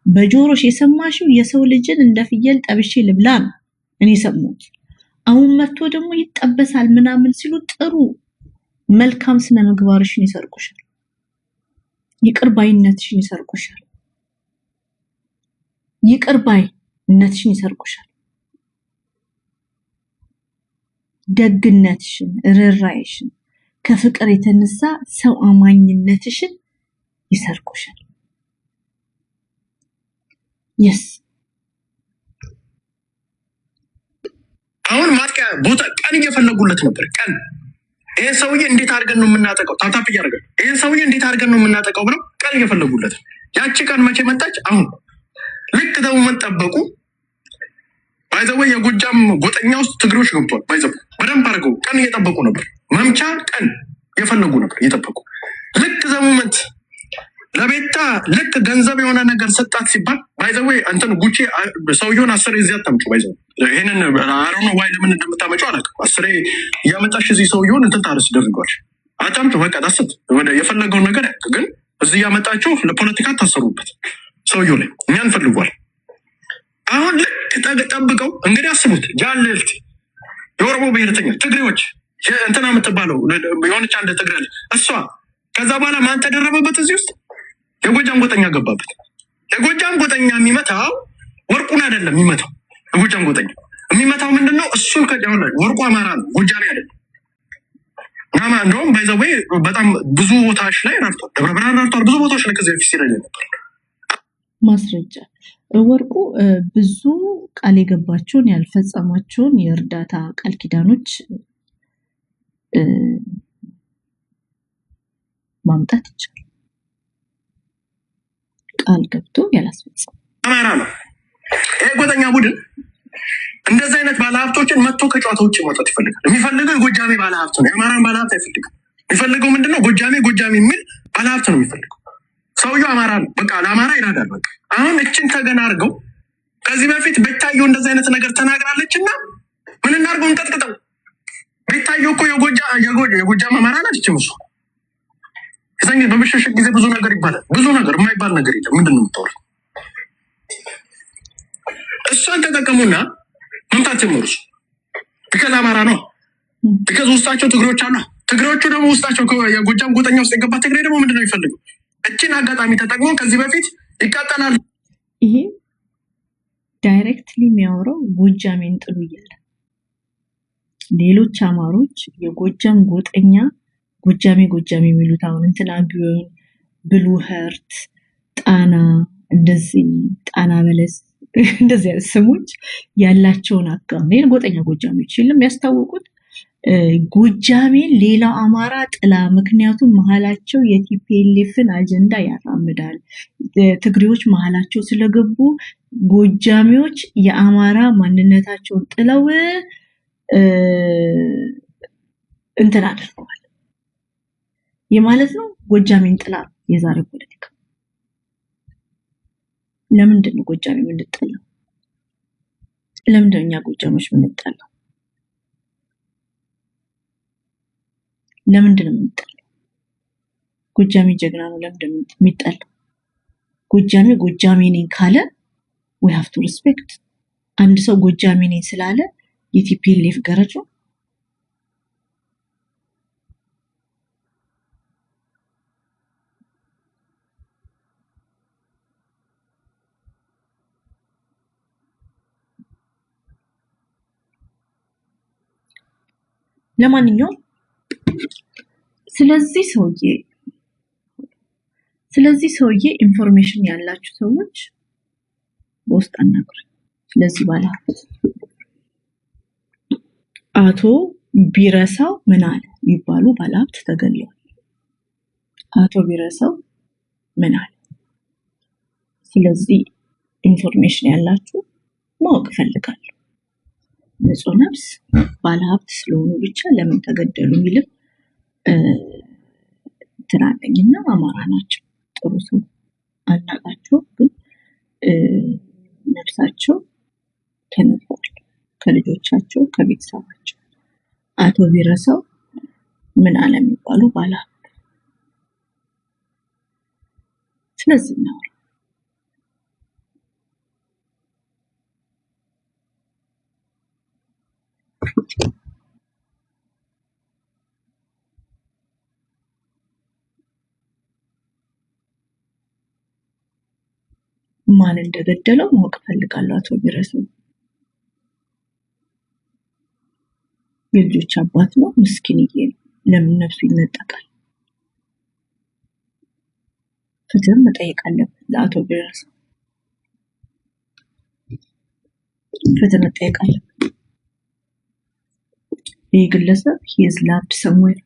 በጆሮሽ የሰማሽው የሰው ልጅን እንደ ፍየል ጠብሼ ልብላ ነው እኔ ሰማሁት። አሁን መጥቶ ደግሞ ይጠበሳል ምናምን ሲሉ ጥሩ መልካም ስነ ምግባርሽን ይሰርቁሻል። ይቅር ባይነትሽን ይሰርቁሻል። ይቅር ባይነትሽን ይሰርቁሻል። ደግነትሽን፣ ርህራሄሽን፣ ከፍቅር የተነሳ ሰው አማኝነትሽን ይሰርቁሻል። የስ አሁን ማጥቂያ ቦታ ቀን እየፈለጉለት ነበር። ቀን ይሄን ሰውዬ እንዴት አድርገን ነው የምናጠቀው? ታታፕ እያደረገ ይሄን ሰውዬ እንዴት አድርገን ነው የምናጠቀው ብለው ቀን እየፈለጉለት። ያቺ ቀን መቼ መጣች? አሁን ልክ ተውመን ጠበቁ። ባይዘው የጎጃም ጎጠኛ ውስጥ ትግሬዎች ገብቷል። ባይዘው በደንብ አድርገው ቀን እየጠበቁ ነበር። መምቻ ቀን እየፈለጉ ነበር እየጠበቁ። ልክ ዘሙመንት ለቤታ ልክ ገንዘብ የሆነ ነገር ሰጣት ሲባል ባይዘው እንትን ጉቼ ሰውየውን 10 ጊዜ አታምጩ። ባይዘው ይሄንን አሮን ዋይ ለምን እንደምታመጪው አላውቅም። 10 እያመጣሽ እዚህ ሰውየውን እንትን ታርስ ደርጓል። አታምጩ በቃ ታስት ወደ የፈለገውን ነገር ግን እዚህ ያመጣችሁ ለፖለቲካ ታሰሩበት ሰውየው ላይ እኛን ፈልጓል። አሁን ልክ ጠብቀው እንግዲህ አስቡት። ጃልልት የኦሮሞ ብሔርተኛ ትግሬዎች እንትና የምትባለው የሆነች አንድ ትግሬ አለ እሷ። ከዛ በኋላ ማን ተደረበበት እዚህ ውስጥ? የጎጃም ጎጠኛ ገባበት። የጎጃም ጎጠኛ የሚመታው ወርቁን አይደለም የሚመታው የጎጃም ጎጠኛ የሚመታው ምንድነው? እሱን ከጃውላ ወርቁ አማራ ነው፣ ጎጃሜ አይደለም። ናማ እንደውም ባይዘዌ በጣም ብዙ ቦታዎች ላይ ረድቷል። ደብረ ብርሃን ረድቷል። ብዙ ቦታዎች ላይ ከዚህ በፊት ሲለኝ ነበር። ማስረጃ ወርቁ ብዙ ቃል የገባቸውን ያልፈጸማቸውን የእርዳታ ቃል ኪዳኖች ማምጣት ይቻላል። ቃል ገብቶ ያላስፈጸመ አማራ ነው። ይሄ ጎጠኛ ቡድን እንደዚህ አይነት ባለሀብቶችን መጥቶ ከጨዋታ ውጭ መውጣት ይፈልጋል። የሚፈልገው የጎጃሜ ባለሀብት ነው። የአማራን ባለሀብት አይፈልግም። የሚፈልገው ምንድነው? ጎጃሜ የሚል ባለሀብት ነው የሚፈልገው። ሰውየው አማራ ነው። በቃ ለአማራ ይራዳል። በቃ አሁን እችን ተገና አድርገው ከዚህ በፊት ቤታየው እንደዚህ አይነት ነገር ተናግራለች እና ምን እናድርገው? እንቀጥቅጠው። ቤታየው እኮ የጎጃም አማራ ናት። እሱ እዛኝ በመሸሸግ ጊዜ ብዙ ነገር ይባላል። ብዙ ነገር የማይባል ነገር የለም። ምንድን ነው የምታወራው? እሷን ተጠቀሙና መምታት ጀመሩ። ቢከዛ አማራ ነው። ቢከዛ ውስጣቸው ትግሬዎች አሉ። ትግሬዎቹ ደግሞ ውስጣቸው የጎጃም ጎጠኛ ውስጥ የገባ ትግሬ ደግሞ ምንድነው የሚፈልገው? እችን አጋጣሚ ተጠቅሞ ከዚህ በፊት ይቃጠላል። ይሄ ዳይሬክትሊ የሚያወራው ጎጃሜን ጥሉ እያለ ሌሎች አማሮች የጎጃም ጎጠኛ ጎጃሜ የሚሉት አሁን እንትና ቢሆን ብሉ ህርት ጣና እንደዚህ ጣና በለስ እንደዚህ አይነት ስሞች ያላቸውን አካባቢ ጎጠኛ ጎጃሜዎች የለም ያስታወቁት ጎጃሜን ሌላው አማራ ጥላ። ምክንያቱም መሀላቸው የቲፒኤልኤፍን አጀንዳ ያራምዳል። ትግሬዎች መሀላቸው ስለገቡ ጎጃሜዎች የአማራ ማንነታቸውን ጥለው እንትን አድርገዋል የማለት ነው። ጎጃሜን ጥላ የዛሬ ፖለቲካ። ለምንድን ነው ጎጃሜ የምንጠላው? ለምንድን ነው እኛ ጎጃሞች የምንጠላው? ለምንድን ነው የምንጠላው? ጎጃሜ ጀግና ነው። ለምንድን ነው የሚጠላው? ጎጃሜ ነኝ ካለ we have to respect። አንድ ሰው ጎጃሜ ነኝ ስላለ የቲፒኤልኤፍ ገረድ ነው? ለማንኛውም ስለዚህ ሰውዬ ኢንፎርሜሽን ያላችሁ ሰዎች በውስጥ አናግሩ። ስለዚህ ባለሀብት አቶ ቢረሳው ምን አለ የሚባሉ ባለሀብት ተገለዋል። አቶ ቢረሳው ምን አለ? ስለዚህ ኢንፎርሜሽን ያላችሁ ማወቅ እፈልጋለሁ። ንጹህ ነፍስ ባለሀብት ስለሆኑ ብቻ ለምን ተገደሉ የሚልም ትናለኝና አማራ ናቸው። ጥሩ ሰው አናቃቸው፣ ግን ነፍሳቸው ተነጥቋል ከልጆቻቸው ከቤተሰባቸው። አቶ ቢረሳው ምን አለ የሚባሉ ባለሀብት። ስለዚህ ነው ማን እንደገደለው ማወቅ ፈልጋለሁ። አቶ ቢረሳው የልጆች አባት ነው፣ ምስኪንዬ ነው። ለምን ነፍሱ ይነጠቃል? ፍትህ መጠየቅ አለበት። ለአቶ ቢረሳው ፍትህ መጠየቅ አለበት። ይህ ግለሰብ ሂዝ ላቭድ ሰምዌር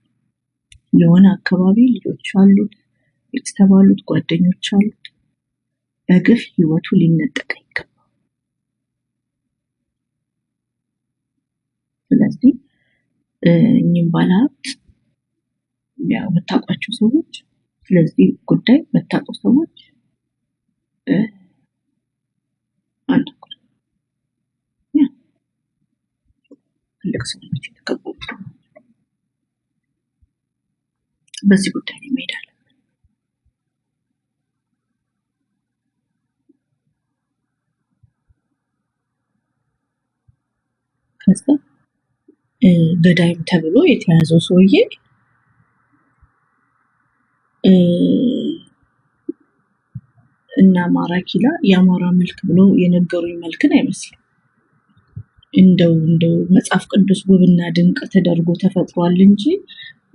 የሆነ አካባቢ ልጆች አሉት፣ ቤተሰብ አሉት፣ ጓደኞች አሉት። በግፍ ህይወቱ ሊነጠቅ ይገባል። ስለዚህ እኚህም ባለሀብት ያው የምታውቋቸው ሰዎች ስለዚህ ጉዳይ የምታውቁ ሰዎች አናግሩ። ትልቅ ሰዎች የተከበሩ በዚህ ጉዳይ ላይ መሄድ አለብን። ከዛ ገዳይም ተብሎ የተያዘው ሰውዬ እና አማራ ኪላ የአማራ መልክ ብሎ የነገሩኝ መልክን አይመስልም። እንደው መጽሐፍ ቅዱስ ውብና ድንቅ ተደርጎ ተፈጥሯል እንጂ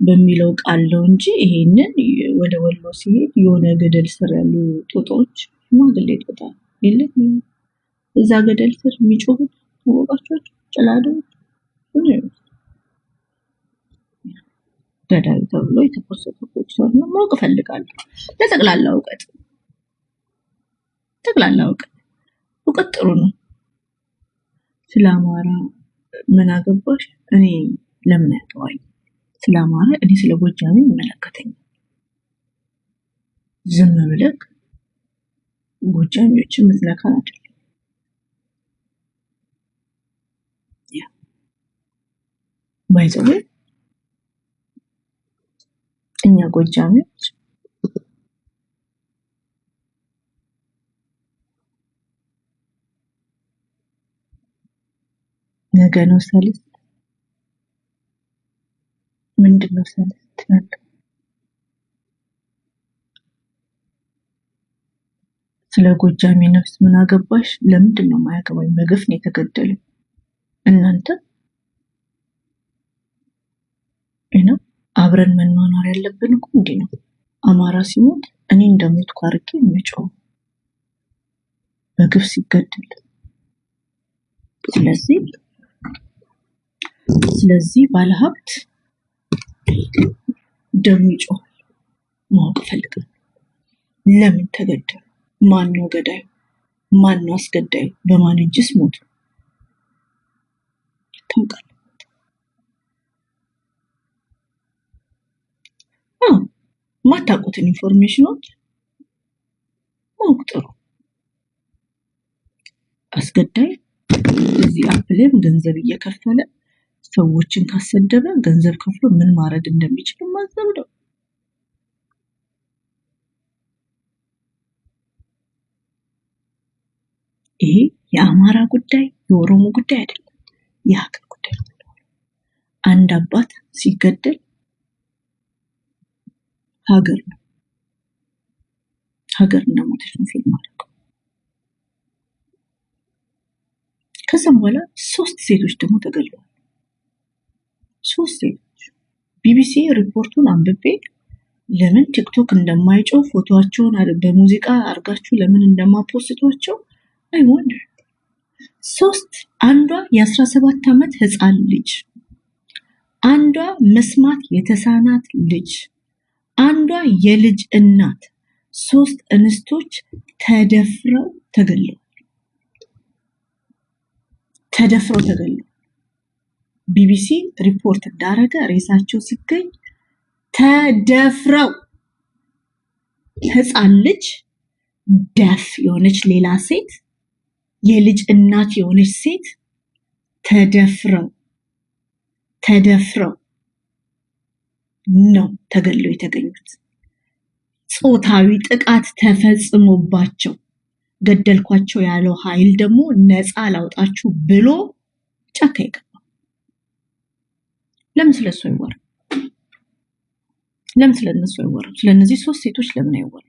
በሚለው ቃል ነው እንጂ ይሄንን ወደ ወሎ ሲሄድ የሆነ ገደል ስር ያሉ ጦጣዎች ሽማግሌ ጦጣ የለም እዛ ገደል ስር የሚጮሁት ታወቃቸዋል። ጭላዳዎች ገዳይ ተብሎ የተፖሰቱ ፖክሶር ነው። ማወቅ እፈልጋለሁ። ለጠቅላላ እውቀት እውቀት ጥሩ ነው። ስለ አማራ ምን አገባሽ? እኔ ለምን ያገባኝ? ስለ አማራ እኔ ስለ ጎጃም ይመለከተኝ። ዝም ብለህ ጎጃሚዎችን ምትነካ አይደለም። ያ ባይዘው እኛ ጎጃሚዎች ነገ ነው ሰልስት ምንድነው ሰልስት ትላለህ? ስለ ጎጃሜ ነፍስ ምን አገባሽ? ለምንድን ነው የማያገባኝ? በግፍ ነው የተገደለው። እናንተ አብረን መኗኗር ያለብን እኮ እንዲህ ነው። አማራ ሲሞት እኔ እንደሞትኩ አድርጌ የምጮህ በግፍ ሲገደል። ስለዚህ ባለሀብት ደሙ ይጮሃል። ማወቅ ፈልጋለሁ። ለምን ተገደሉ? ማን ነው ገዳዩ? ማን ነው አስገዳዩ? በማን እጅስ ሞቱ? ታውቃለህ? ማታውቁትን ኢንፎርሜሽኖች ማወቅ ጥሩ። አስገዳይ እዚህ አፕልም ገንዘብ እየከፈለ ሰዎችን ካሰደበ ገንዘብ ከፍሎ ምን ማድረግ እንደሚችል ማሰብ ነው። ይሄ የአማራ ጉዳይ የኦሮሞ ጉዳይ አይደለም፣ የሀገር ጉዳይ ነው። አንድ አባት ሲገደል ሀገር እንደሞተች ነው ፊልም ማለት ነው። ከዛም በኋላ 3 ሴቶች ደግሞ ተገድለዋል። 3 ሴቶች ቢቢሲ ሪፖርቱን አንብቤ ለምን ቲክቶክ እንደማይጮህ ፎቶዋቸውን በሙዚቃ አርጋችሁ ለምን እንደማፖስቷቸው አይ ወንደር። 3 አንዷ የ17 ዓመት ህፃን ልጅ፣ አንዷ መስማት የተሳናት ልጅ፣ አንዷ የልጅ እናት፣ 3 እንስቶች ተደፍረው ተገለዋል። ቢቢሲ ሪፖርት እንዳረገ ሬሳቸው ሲገኝ ተደፍረው ህፃን ልጅ፣ ደፍ የሆነች ሌላ ሴት፣ የልጅ እናት የሆነች ሴት ተደፍረው ነው ተገለው የተገኙት። ጾታዊ ጥቃት ተፈጽሞባቸው ገደልኳቸው ያለው ኃይል ደግሞ ነፃ ላውጣችሁ ብሎ ጫካ ይገባ። ለምን ስለሱ አይወራ? ለምን ስለነሱ አይወራ? ስለነዚህ 3 ሴቶች ለምን አይወራ?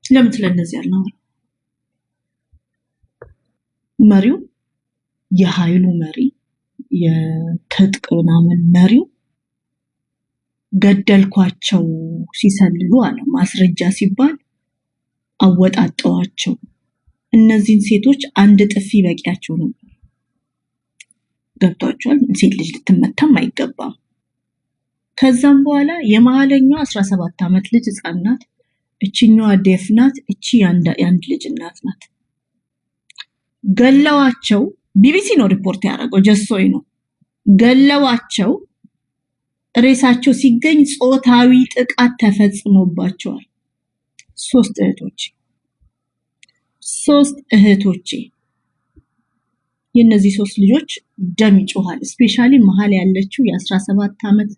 ለምን ስለነዚህ አልናወራ? መሪው የኃይሉ መሪ የትጥቅ ምናምን መሪው ገደልኳቸው ሲሰልሉ አለ ማስረጃ ሲባል አወጣጣዋቸው። እነዚህን ሴቶች አንድ ጥፊ በቂያቸው ነበር። ገብቷቸዋል። ሴት ልጅ ልትመታም አይገባም። ከዛም በኋላ የመሃለኛው 17 ዓመት ልጅ ህፃን ናት። እቺኛዋ ዴፍ ናት። እቺ የአንድ ልጅ እናት ናት። ገለዋቸው። ቢቢሲ ነው ሪፖርት ያደረገው፣ ጀሶይ ነው። ገለዋቸው። ሬሳቸው ሲገኝ ጾታዊ ጥቃት ተፈጽሞባቸዋል። 3 እህቶቼ የነዚህ 3 ልጆች ደም ይጮሃል። ስፔሻሊ መሃል ያለችው የ17 ዓመት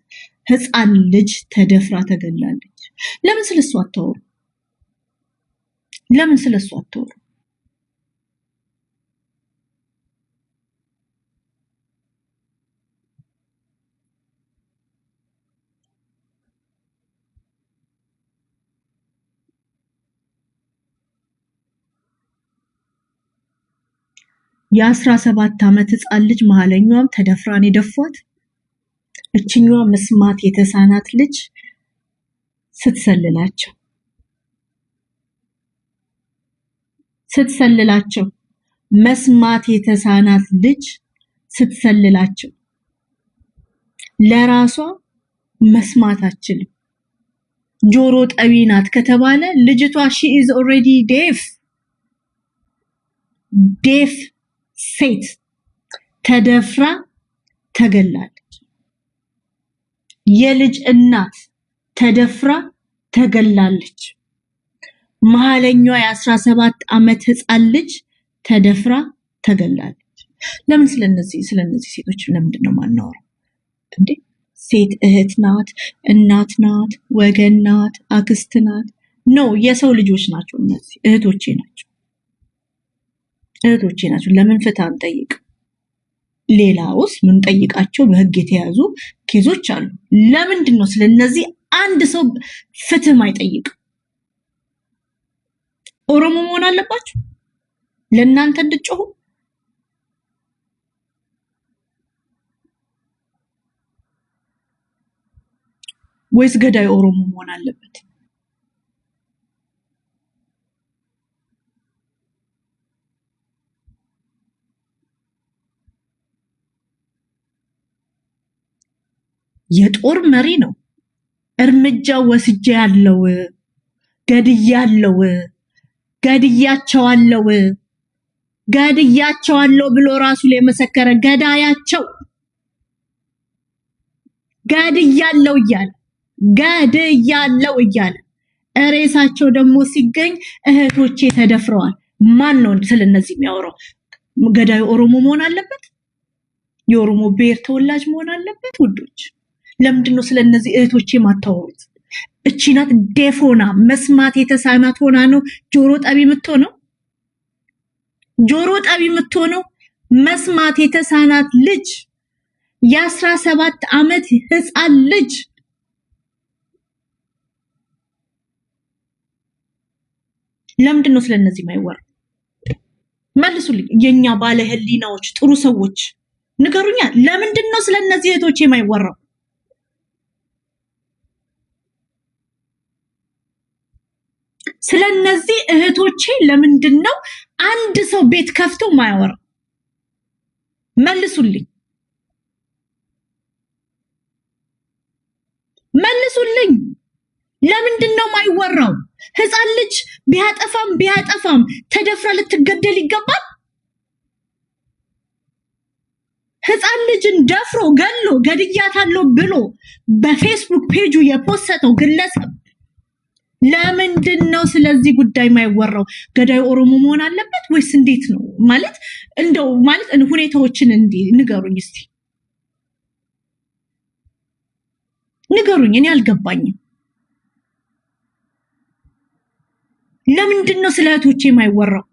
ህፃን ልጅ ተደፍራ ተገላለች። ለምን ስለሱ አታወሩ? የ17 ዓመት ህፃን ልጅ መሀለኛዋም ተደፍራን የደፏት። እችኛዋ መስማት የተሳናት ልጅ ስትሰልላቸው መስማት የተሳናት ልጅ ስትሰልላቸው ለራሷ መስማት አትችልም። ጆሮ ጠቢ ናት ከተባለ ልጅቷ she is already deaf ሴት ተደፍራ ተገላለች። የልጅ እናት ተደፍራ ተገላለች። መሀለኛዋ የ17 ዓመት ህፃን ልጅ ተደፍራ ተገላለች። ለምን ስለነዚህ ሴቶች ለምንድን ነው ማናወራው እንዴ? ሴት እህት ናት፣ እናት ናት፣ ወገን ናት፣ አክስት ናት። ነው የሰው ልጆች ናቸው እነዚህ እህቶቼ ናቸው። ለምን ፍትህ አንጠይቅ? ሌላውስ ምን ጠይቃቸው በህግ የተያዙ ኬዞች አሉ። ለምንድን ነው ስለነዚህ አንድ ሰው ፍትህ ማይጠይቅ? ኦሮሞ መሆን አለባችሁ ለእናንተ እንድትጮሁ? ወይስ ገዳይ ኦሮሞ መሆን አለበት? የጦር መሪ ነው። እርምጃ ወስጄ ያለው ገድያቸዋለሁ ብሎ ራሱ ላይ መሰከረ። ገዳያቸው ገድያለው እያለ ሬሳቸው ደግሞ ሲገኝ እህቶቼ ተደፍረዋል። ማን ነው ስለነዚህ የሚያወራው? ገዳዩ ኦሮሞ መሆን አለበት? የኦሮሞ ብሔር ተወላጅ መሆን አለበት? ውዶች ለምንድነው ስለነዚህ እህቶቼ ማታወሩት? እቺ ናት ዴፎና መስማት የተሳናት ሆና ነው ጆሮ ጠቢ የምትሆነው። መስማት የተሳናት ልጅ የ17 ዓመት ህፃን ልጅ ለምንድነው ስለነዚህ ማይወራ? መልሱልኝ። የኛ ባለ ህሊናዎች ጥሩ ሰዎች ንገሩኛ። ለምንድነው ስለነዚህ እህቶቼ ማይወራው? ስለነዚህ እህቶቼ ለምንድነው አንድ ሰው ቤት ከፍቶ ማያወራ? መልሱልኝ። ለምንድነው ማይወራው? ህፃን ልጅ ቢያጠፋም ተደፍራ ልትገደል ይገባል? ህፃን ልጅን ደፍሮ ገሎ ገድያታለሁ ብሎ በፌስቡክ ፔጁ የፖስተው ግለሰብ ለምንድነው ስለዚህ ጉዳይ ማይወራው? ገዳይ ኦሮሞ መሆን አለበት ወይስ እንዴት ነው? ማለት ሁኔታዎችን ንገሩኝ እስቲ ንገሩኝ። እኔ አልገባኝም። ለምንድነው ስለ እህቶቼ ማይወራው?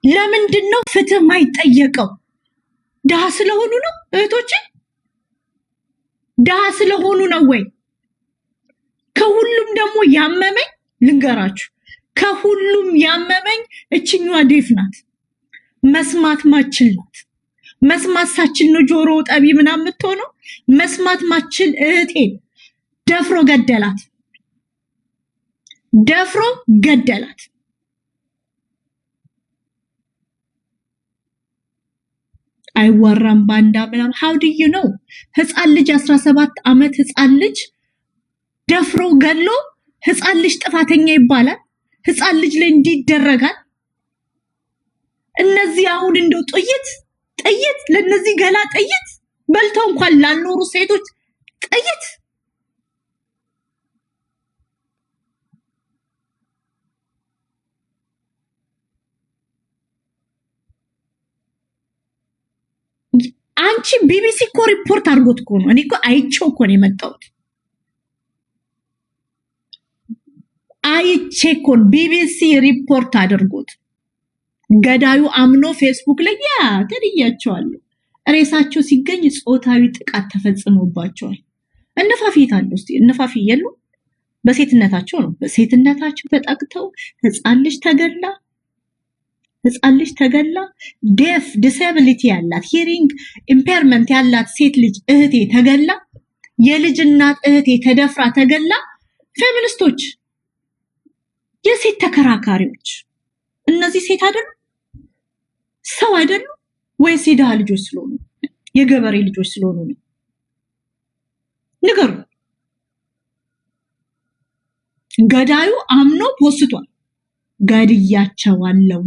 ለምንድነው ፍትህ ማይጠየቀው? ደሃ ስለሆኑ ነው እህቶቼ? ደሃ ስለሆኑ ነው ወይ? ከሁሉም ደግሞ ያመመኝ ልንገራችሁ፣ ከሁሉም ያመመኝ እችኛዋ ዴፍ ናት። መስማት ማችል ናት። መስማት ሳችል ነው ጆሮ ጠቢ ምናምን የምትሆነው። መስማት ማችል እህቴ ደፍሮ ገደላት። አይወራም ባንዳ ምናምን። how do you know? ህፃን ልጅ 17 ዓመት ህፃን ልጅ ደፍሮ ገሎ ህፃን ልጅ ጥፋተኛ ይባላል? ህፃን ልጅ ላይ እንዲደረጋል? እነዚህ አሁን እንደው ጥይት ለነዚህ ገላ ጥይት በልተው እንኳን ላልኖሩ ሴቶች ጥይት። አንቺ ቢቢሲ እኮ ሪፖርት አድርጎት እኮ ነው። እኔ እኮ አይቼው እኮ ነው የመጣሁት። አይቼ እኮ ቢቢሲ ሪፖርት አድርጎት ገዳዩ አምኖ ፌስቡክ ላይ ገድያቸዋለሁ፣ ሬሳቸው ሲገኝ ጾታዊ ጥቃት ተፈጽሞባቸዋል። እነፋፊ ታለው እስቲ እነፋፊ የሉ በሴትነታቸው ነው። በሴትነታቸው ተጠቅተው ህፃን ልጅ ተገላ ህፃን ልጅ ተገላ፣ ዴፍ ዲስኤቢሊቲ ያላት ሂሪንግ ኢምፔርመንት ያላት ሴት ልጅ እህቴ ተገላ፣ የልጅ እናት እህቴ ተደፍራ ተገላ፣ ፌሚኒስቶች የሴት ተከራካሪዎች እነዚህ ሴት አይደሉ? ሰው አይደሉ? ወይስ የድሃ ልጆች ስለሆኑ የገበሬ ልጆች ስለሆኑ ነው? ንገሩ። ገዳዩ አምኖ ፖስቷል። ገድያቸዋለሁ፣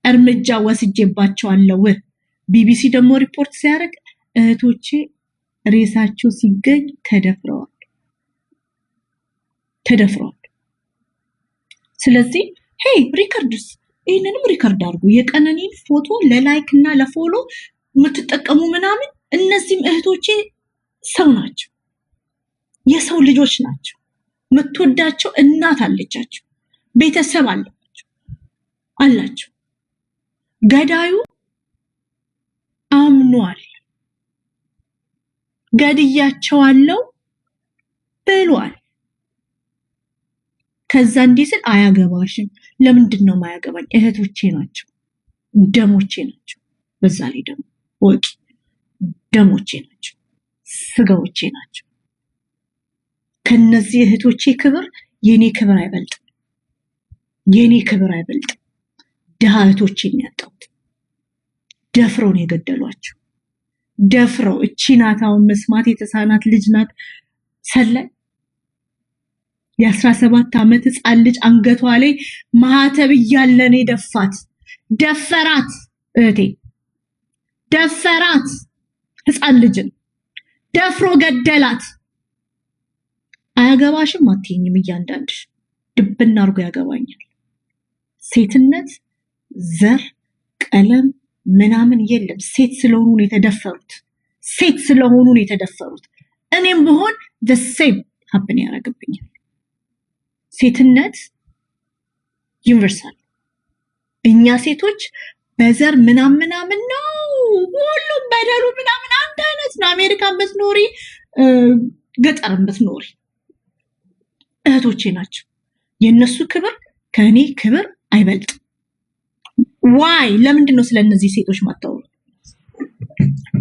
እርምጃ ወስጄባቸዋለሁ። ቢቢሲ ደግሞ ሪፖርት ሲያደርግ እህቶቼ ሬሳቸው ሲገኝ ተደፍረዋል። ስለዚህ ሄይ ሪከርድስ ይህንንም ሪከርድ አድርጉ። የቀነኒን ፎቶ ለላይክ እና ለፎሎ የምትጠቀሙ ምናምን፣ እነዚህም እህቶቼ ሰው ናቸው፣ የሰው ልጆች ናቸው። የምትወዳቸው እናት አለቻቸው፣ ቤተሰብ አላቸው። ገዳዩ አምኗል፣ ገድያቸዋለሁ ብሏል። ከዛ እንዲህ ስል አያገባሽም። ለምንድን ነው ማያገባኝ? እህቶቼ ናቸው፣ ደሞቼ ናቸው። በዛ ላይ ደግሞ ወቂ ደሞቼ ናቸው፣ ስጋዎቼ ናቸው። ከነዚህ እህቶቼ ክብር የኔ ክብር አይበልጥም፣ የኔ ክብር አይበልጥም። ድሃ እህቶቼን ያጣሁት ደፍረው ነው የገደሏቸው። ደፍረው እቺ ናት አሁን መስማት የተሳናት ልጅ ናት። ሰላይ የ17 ዓመት ህፃን ልጅ አንገቷ ላይ ማህተብ እያለ ነው የደፋት። ደፈራት፣ እህቴ ደፈራት። ህፃን ልጅን ደፍሮ ገደላት። አያገባሽም አትይኝም። እያንዳንድሽ ድብና አርጎ ያገባኛል። ሴትነት ዘር ቀለም ምናምን የለም። ሴት ስለሆኑ ነው የተደፈሩት። ሴት ስለሆኑ ነው የተደፈሩት። እኔም ብሆን the same happen ያደርግብኛል። ሴትነት ዩኒቨርሳል። እኛ ሴቶች በዘር ምናምን ነው፣ ሁሉም በደሉ ምናምን አንድ አይነት ነው። አሜሪካን ብትኖሪ ገጠርም ብትኖሪ እህቶቼ ናቸው። የነሱ ክብር ከእኔ ክብር አይበልጥም። ዋይ? ለምንድን ነው ስለነዚህ ሴቶች ማታወሩት?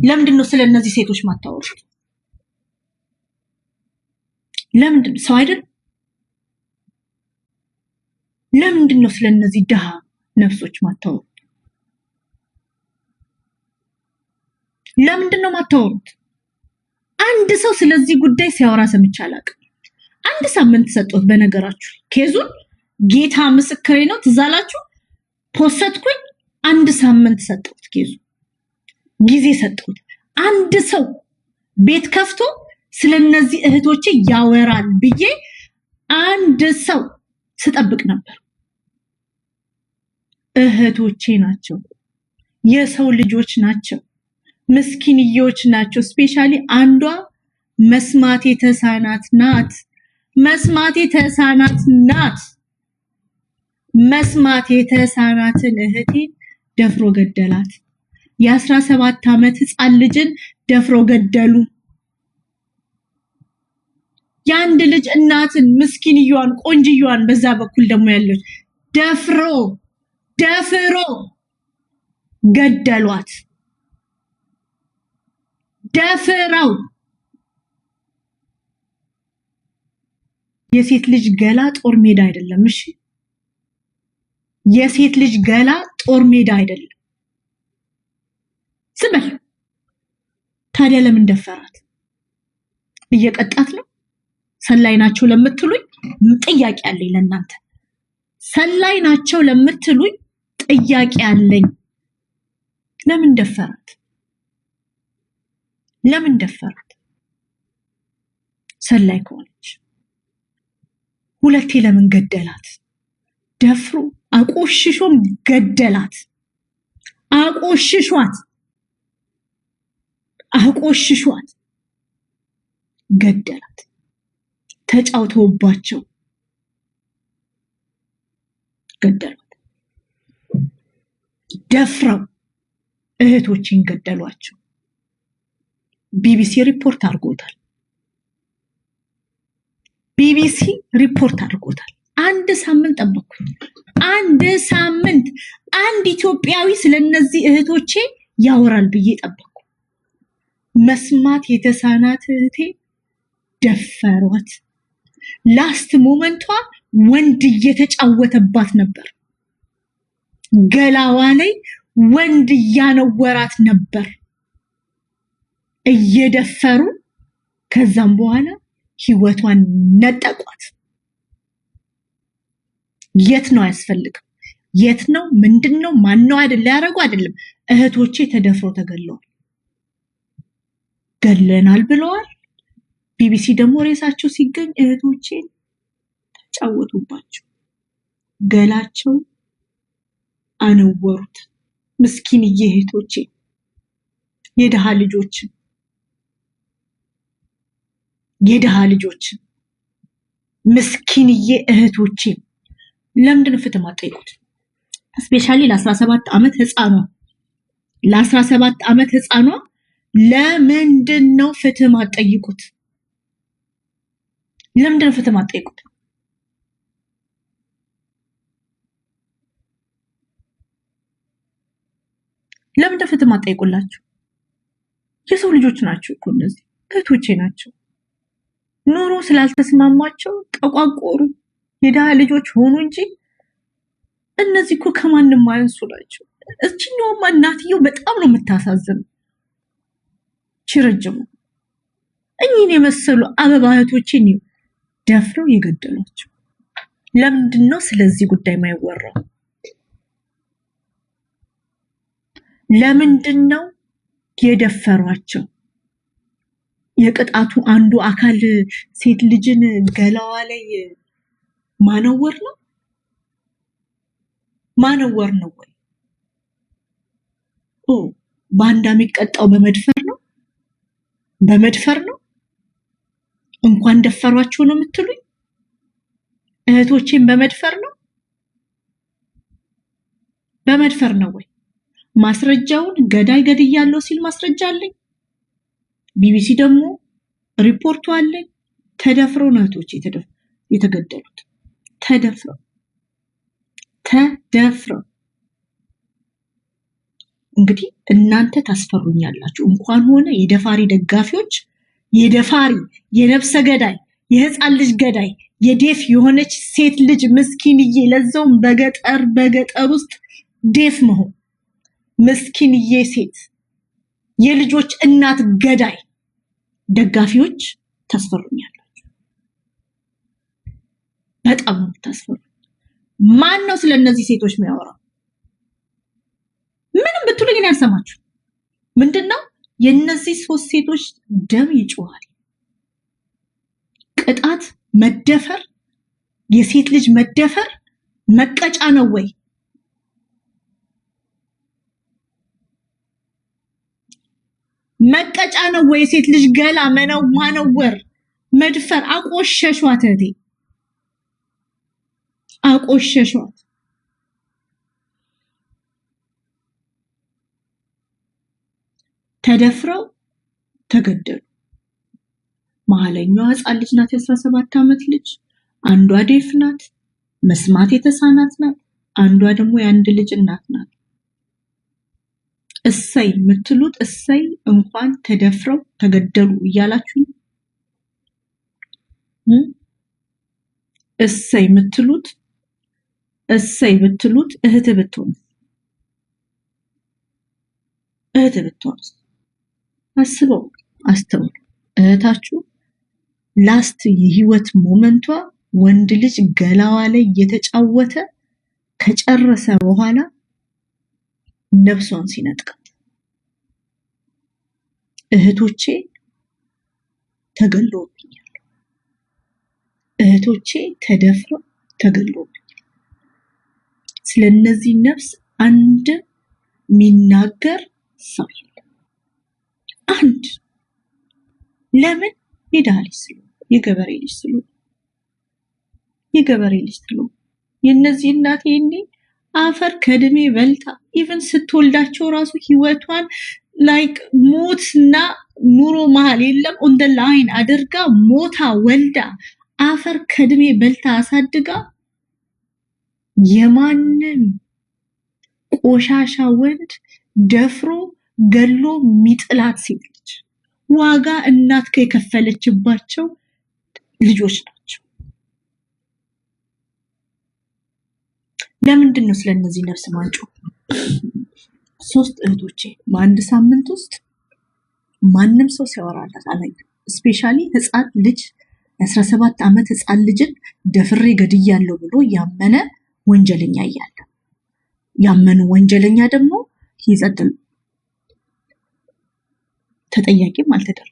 ለምንድን ነው ስለነዚህ ሴቶች ማታወሩት? ለምንድን ሰው አይደል? ለምንድን ነው ስለነዚህ ድሃ ነፍሶች ማታወሩት? ለምንድን ነው ማታወሩት? አንድ ሰው ስለዚህ ጉዳይ ሲያወራ ሰምቼ አላውቅም። አንድ ሳምንት ሰጠሁት። በነገራችሁ ኬዙን ጌታ ምስክሬ ነው። ትዝ አላችሁ? ፖስትኩኝ። አንድ ሳምንት ሰጠሁት። ኬዙ ጊዜ ሰጠሁት። አንድ ሰው ቤት ከፍቶ ስለነዚህ እህቶቼ ያወራል ብዬ አንድ ሰው ስጠብቅ ነበር። እህቶቼ ናቸው፣ የሰው ልጆች ናቸው፣ ምስኪንዮች ናቸው። ስፔሻሊ አንዷ መስማት የተሳናት ናት። መስማት የተሳናት ናት። መስማት የተሳናትን እህቴን ደፍሮ ገደላት። የ17 ዓመት ህፃን ልጅን ደፍሮ ገደሉ። የአንድ ልጅ እናትን ምስኪንዮዋን ቆንጅዮዋን በዛ በኩል ደግሞ ያለች ደፍሮ ገደሏት። ደፍረው። የሴት ልጅ ገላ ጦር ሜዳ አይደለም። እሺ፣ የሴት ልጅ ገላ ጦር ሜዳ አይደለም። ስበል። ታዲያ ለምን ደፈራት? እየቀጣት ነው? ሰላይ ናቸው ለምትሉኝ ጥያቄ አለኝ ለእናንተ። ሰላይ ናቸው ለምትሉኝ ጥያቄ አለኝ። ለምን ደፈራት? ለምን ደፈራት? ሰላይ ከሆነች ሁለቴ ለምን ገደላት? ደፍሮ አቆሽሾም ገደላት። አቆሽሿት ገደላት። ተጫውተውባቸው ገደሏት። ደፍረው እህቶችን ገደሏቸው። ቢቢሲ ሪፖርት አድርጎታል። ቢቢሲ ሪፖርት አድርጎታል። አንድ ሳምንት ጠበቅኩኝ። አንድ ሳምንት አንድ ኢትዮጵያዊ ስለነዚህ እህቶቼ ያወራል ብዬ ጠበቅኩ። መስማት የተሳናት እህቴ ደፈሯት። ላስት ሞመንቷ ወንድ እየተጫወተባት ነበር። ገላዋ ላይ ወንድ እያነወራት ነበር እየደፈሩ። ከዛም በኋላ ህይወቷን ነጠቋት። የት ነው አያስፈልግም። የት ነው ምንድነው ማነው አይደል ያረጉ አይደለም። እህቶቼ ተደፍሮ ተገለዋል። ገለናል ብለዋል። ቢቢሲ ደግሞ ሬሳቸው ሲገኝ እህቶቼ ተጫወቱባቸው። ገላቸው አነወሩት። ምስኪንዬ እህቶቼ የደሃ ልጆች ምስኪንዬ እህቶቼ ለምንድን ፍትህ ማጠይቁት? ስፔሻሊ ለ17 ዓመት ህፃኗ ለምንድን ነው ፍትህ ማጠይቁት? ለምንድን ነው ፍትህ ማጠይቁት? ለምንድን ፍትህ ማጠይቁላችሁ? የሰው ልጆች ናቸው እኮ እነዚህ እህቶቼ ናቸው። ኑሮ ስላልተስማማቸው ጠቋቆሩ፣ የደሃ ልጆች ሆኑ እንጂ እነዚህ እኮ ከማንም አያንሱ ናቸው። እችኛውማ እናትየው በጣም ነው የምታሳዝነው። ችረጅሙ እኚህን የመሰሉ አበባ እህቶቼን ደፍረው የገደሏቸው። ለምንድን ነው ስለዚህ ጉዳይ ማይወራው? ለምንድን ነው የደፈሯቸው? የቅጣቱ አንዱ አካል ሴት ልጅን ገላዋ ላይ ማነወር ነው? ማነወር ነው ወይ? ባንዳ የሚቀጣው በመድፈር ነው? በመድፈር ነው? እንኳን ደፈሯቸው ነው የምትሉኝ? እህቶቼን በመድፈር ነው? በመድፈር ነው ወይ? ማስረጃውን ገዳይ ገድያለሁ ሲል ማስረጃ አለኝ። ቢቢሲ ደግሞ ሪፖርቱ አለኝ። ተደፍረው ነው እህቶቼ የተገደሉት። ተደፍረው እንግዲህ እናንተ ታስፈሩኛላችሁ። እንኳን ሆነ የደፋሪ ደጋፊዎች፣ የደፋሪ የነፍሰ ገዳይ የህፃን ልጅ ገዳይ የዴፍ የሆነች ሴት ልጅ ምስኪንዬ፣ ለዛውም በገጠር ውስጥ ዴፍ መሆን ምስኪንዬ ሴት የልጆች እናት ገዳይ ደጋፊዎች ታስፈሩኛላችሁ። በጣም ነው የምታስፈሩ። ማን ነው ስለነዚህ ሴቶች የሚያወራው? ምንም ብትሉኝ እኔ አልሰማችሁ። ምንድነው የነዚህ ሶስት ሴቶች ደም ይጮሃል። ቅጣት፣ መደፈር፣ የሴት ልጅ መደፈር መቀጫ ነው ወይ? መቀጫ ነው ወይ? የሴት ልጅ ገላ ማነወር፣ መድፈር። አቆሸሿት እህቴ፣ አቆሸሿት። ተደፍረው ተገደሉ። መሀለኛዋ ህፃን ልጅ ናት፣ የ17 ዓመት ልጅ። አንዷ ዴፍ ናት፣ መስማት የተሳናት ናት። አንዷ ደግሞ የአንድ ልጅ እናት ናት። እሰይ የምትሉት እሰይ እንኳን ተደፍረው ተገደሉ እያላችሁ እሰይ የምትሉት እሰይ ብትሉት እህት ብትሆን አስበው፣ አስተውሉ። እህታችሁ ላስት የህይወት ሞመንቷ ወንድ ልጅ ገላዋ ላይ እየተጫወተ ከጨረሰ በኋላ ነፍሷን ሲነጥቃት፣ እህቶቼ ተገለውብኛል፣ እህቶቼ ተደፍረው ተገለውብኛል። ስለነዚህ ነፍስ አንድ የሚናገር ሰው የለም። አንድ ለምን? የድሃ ልጅ ስለሆነ፣ የገበሬ ልጅ ስለሆነ፣ የገበሬ ልጅ ስለሆነ የነዚህ እናቴ እኔ አፈር ከድሜ በልታ ኢቭን ስትወልዳቸው ራሱ ህይወቷን ላይክ ሞትና ኑሮ መሃል የለም ኦን ደ ላይን አድርጋ ሞታ ወልዳ አፈር ከድሜ በልታ አሳድጋ የማንም ቆሻሻ ወንድ ደፍሮ ገሎ ሚጥላት ሴት ልጅ ዋጋ እናት የከፈለችባቸው ልጆች ናቸው። ለምንድን ነው ስለነዚህ ነፍስ ማንጮ? 3 እህቶቼ በአንድ ሳምንት ውስጥ ማንም ሰው ሲያወራላት አላየሁም። ስፔሻሊ ህፃን ልጅ 17 ዓመት ህፃን ልጅን ደፍሬ ገድያለሁ ብሎ ያመነ ወንጀለኛ እያለ ያመኑ ወንጀለኛ ደግሞ ይጸጥል ተጠያቂም አልተደረገም።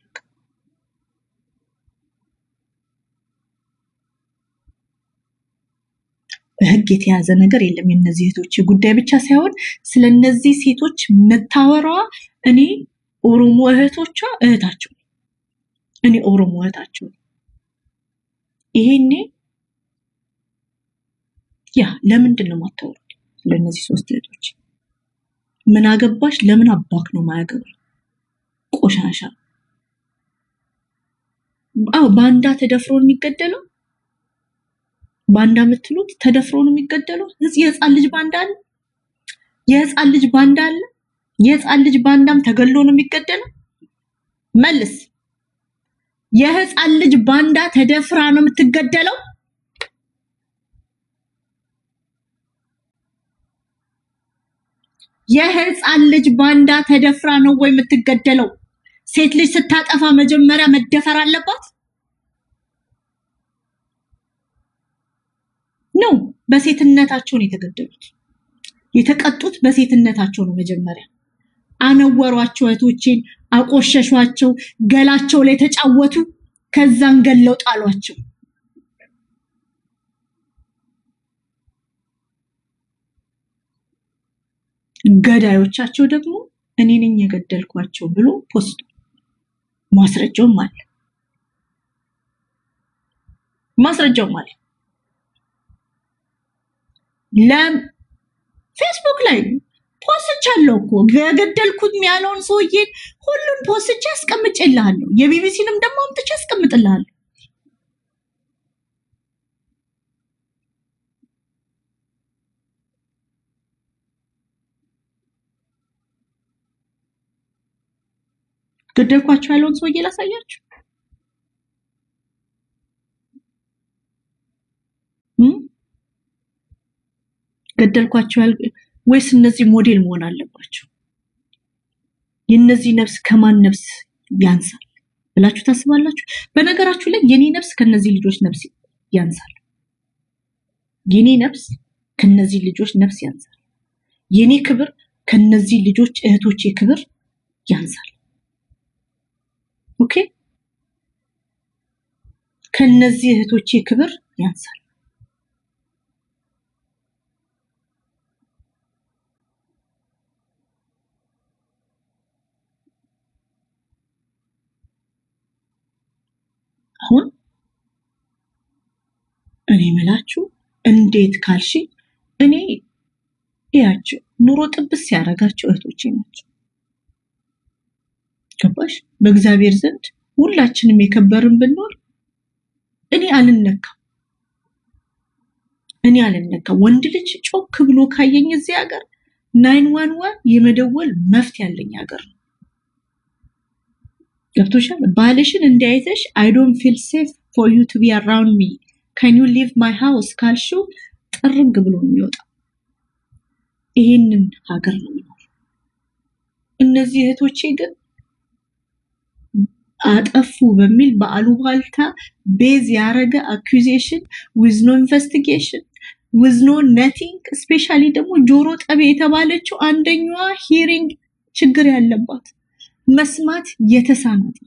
በህግ የተያዘ ነገር የለም። የነዚህ እህቶች ጉዳይ ብቻ ሳይሆን ስለነዚህ ሴቶች መታወራዋ እኔ ኦሮሞ እህቶቿ እህታቸው እኔ ኦሮሞ እህታቸው ይሄኔ ያ ለምንድን ነው ማታወሩት? ስለነዚህ 3 እህቶች ምን አገባሽ? ለምን አባክ ነው ማያገባኝ? ቆሻሻ ባንዳ ተደፍሮ የሚገደለው ባንዳ የምትሉት ተደፍሮ ነው የሚገደለው። የህፃን ልጅ ባንዳ አለ፣ የህፃን ልጅ ባንዳ አለ። የህፃን ልጅ ባንዳም ተገሎ ነው የሚገደለው። መልስ። የህፃን ልጅ ባንዳ ተደፍራ ነው የምትገደለው። የህፃን ልጅ ባንዳ ተደፍራ ነው ወይ የምትገደለው? ሴት ልጅ ስታጠፋ መጀመሪያ መደፈር አለባት ነው? በሴትነታቸው ነው የተገደሉት። የተቀጡት በሴትነታቸው ነው። መጀመሪያ አነወሯቸው፣ እህቶቼን አቆሸሿቸው፣ ገላቸው ላይ ተጫወቱ፣ ከዛን ገለው ጣሏቸው። ገዳዮቻቸው ደግሞ እኔ ነኝ የገደልኳቸው ብሎ ፖስት ማስረጃውም አለ። ፌስቡክ ላይ ፖስቻለሁ እኮ የገደልኩት ያለውን ሰውዬ ሁሉን ፖስቼ አስቀምጬልሃለሁ። የቢቢሲንም ደግሞ አምጥቼ አስቀምጥልሃለሁ። ገደልኳቸው ያለውን ሰውዬ ላሳያችሁ። ገደልኳቸው ወይስ እነዚህ ሞዴል መሆን አለባቸው? የነዚህ ነፍስ ከማን ነፍስ ያንሳል ብላችሁ ታስባላችሁ? በነገራችሁ ላይ የኔ ነፍስ ከነዚህ ልጆች ነፍስ ያንሳል። የኔ ነፍስ ከነዚህ ልጆች ነፍስ ያንሳል። የኔ ክብር ከነዚህ ልጆች እህቶቼ ክብር ያንሳል። ኦኬ፣ ከነዚህ እህቶቼ ክብር ያንሳል። አሁን እኔ መላችሁ እንዴት ካልሽ እኔ ያቸው ኑሮ ጥብስ ያረጋቸው እህቶቼ ናቸው። ገባሽ? በእግዚአብሔር ዘንድ ሁላችንም የከበርን ብንኖር እኔ አልነካም። ወንድ ልጅ ጮክ ብሎ ካየኝ እዚህ ሀገር 911 የመደወል መፍት ያለኝ ሀገር ነው። ገብቶሻል? ባልሽን እንዲያይተሽ I don't feel safe for you to be around me, can you leave my house ካልሽው ጥርግ ብሎ የሚወጣ ይሄንን ሀገር ነው የሚኖር። እነዚህ እህቶቼ ግን አጠፉ በሚል በአሉባልታ ቤዝ ያረገ accusation with no investigation with no nothing, especially ደግሞ ጆሮ ጠቤ የተባለችው አንደኛዋ hearing ችግር ያለባት መስማት የተሳናት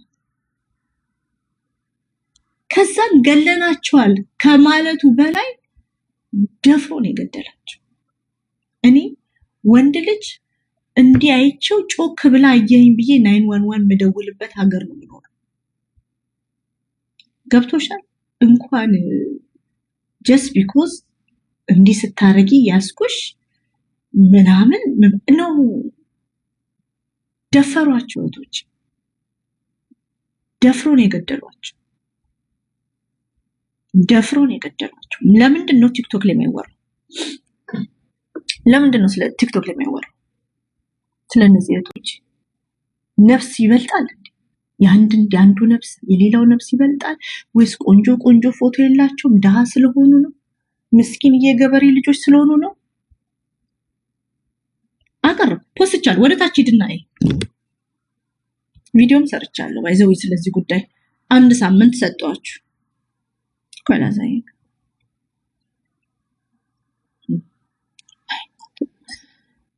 ከዛን ገለናቸዋል ከማለቱ በላይ ደፍሮ ነው የገደላቸው። እኔ ወንድ ልጅ እንዲያይቸው ጮክ ብላ አየኝ ብዬ 911 መደውልበት ሀገር ነው የሚኖረው። ገብቶሻል? እንኳን just because እንዲህ ስታረጊ ያስኩሽ ምናምን ነው። ደፈሯቸው፣ እህቶች ደፍሮ ነው የገደሏቸው። ለምንድን ነው ቲክቶክ ላይ የማይወራው? ለምንድን ነው ስለ ቲክቶክ ላይ የሚያወራው? ስለነዚህ እህቶች ነፍስ ይበልጣል? ያንዱ ነፍስ የሌላው ነፍስ ይበልጣል ወይስ ቆንጆ ቆንጆ ፎቶ የላቸውም ድሃ ስለሆኑ ነው? ምስኪን የገበሬ ልጆች ስለሆኑ ነው? አቀርብ ፖስትቻለሁ። ወደ ታች ሂድና ቪዲዮም ሰርቻለሁ። ባይዘው ስለዚህ ጉዳይ አንድ ሳምንት ሰጠዋችሁ። ኮላዛይ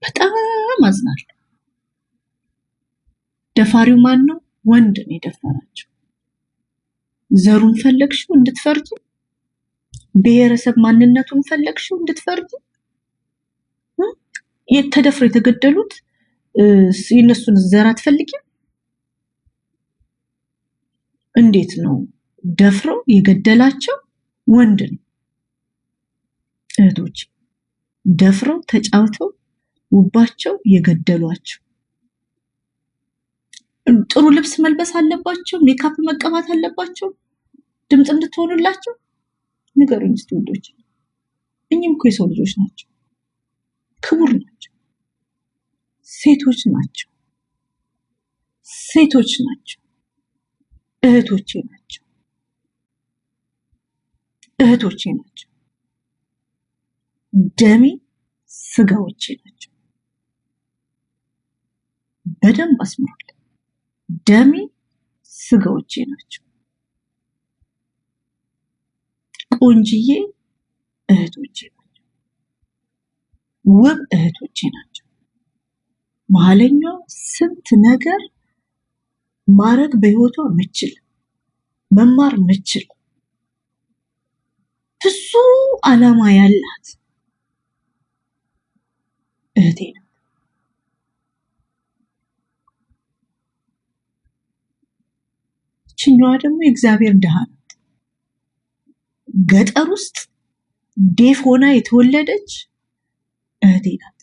በጣም አዝናለሁ። ደፋሪው ማን ነው? ወንድ ነው የደፈራቸው። ዘሩን ፈለግሽው እንድትፈርጂ፣ ብሔረሰብ ማንነቱን ፈለግሽው እንድትፈርጂ። የተደፍረው የተገደሉት የነሱን ዘር አትፈልጊም? እንዴት ነው ደፍረው የገደላቸው? ወንድ ነው። እህቶች ደፍረው ተጫውተው ውባቸው የገደሏቸው። ጥሩ ልብስ መልበስ አለባቸው፣ ሜካፕ መቀባት አለባቸው ድምጽ እንድትሆኑላቸው? ንገሩኝ እስቲ ወንዶች። እኚህም እኮ የሰው ልጆች ናቸው፣ ክቡር ናቸው፣ ሴቶች ናቸው፣ ሴቶች ናቸው፣ እህቶቼ ናቸው፣ እህቶቼ ናቸው፣ ደሜ ስጋዎቼ ናቸው። በደንብ አስምሩልኝ። ደሜ ስጋዎቼ ናቸው። ቆንጅዬ እህቶቼ ናቸው። ውብ እህቶቼ ናቸው። መሀለኛው ስንት ነገር ማረግ በህይወቷ ምችል መማር ምችል ብዙ ዓላማ ያላት እህቴ ናት። ችኛዋ ደግሞ የእግዚአብሔር ድሃ ናት። ገጠር ውስጥ ዴፍ ሆና የተወለደች እህቴ ናት።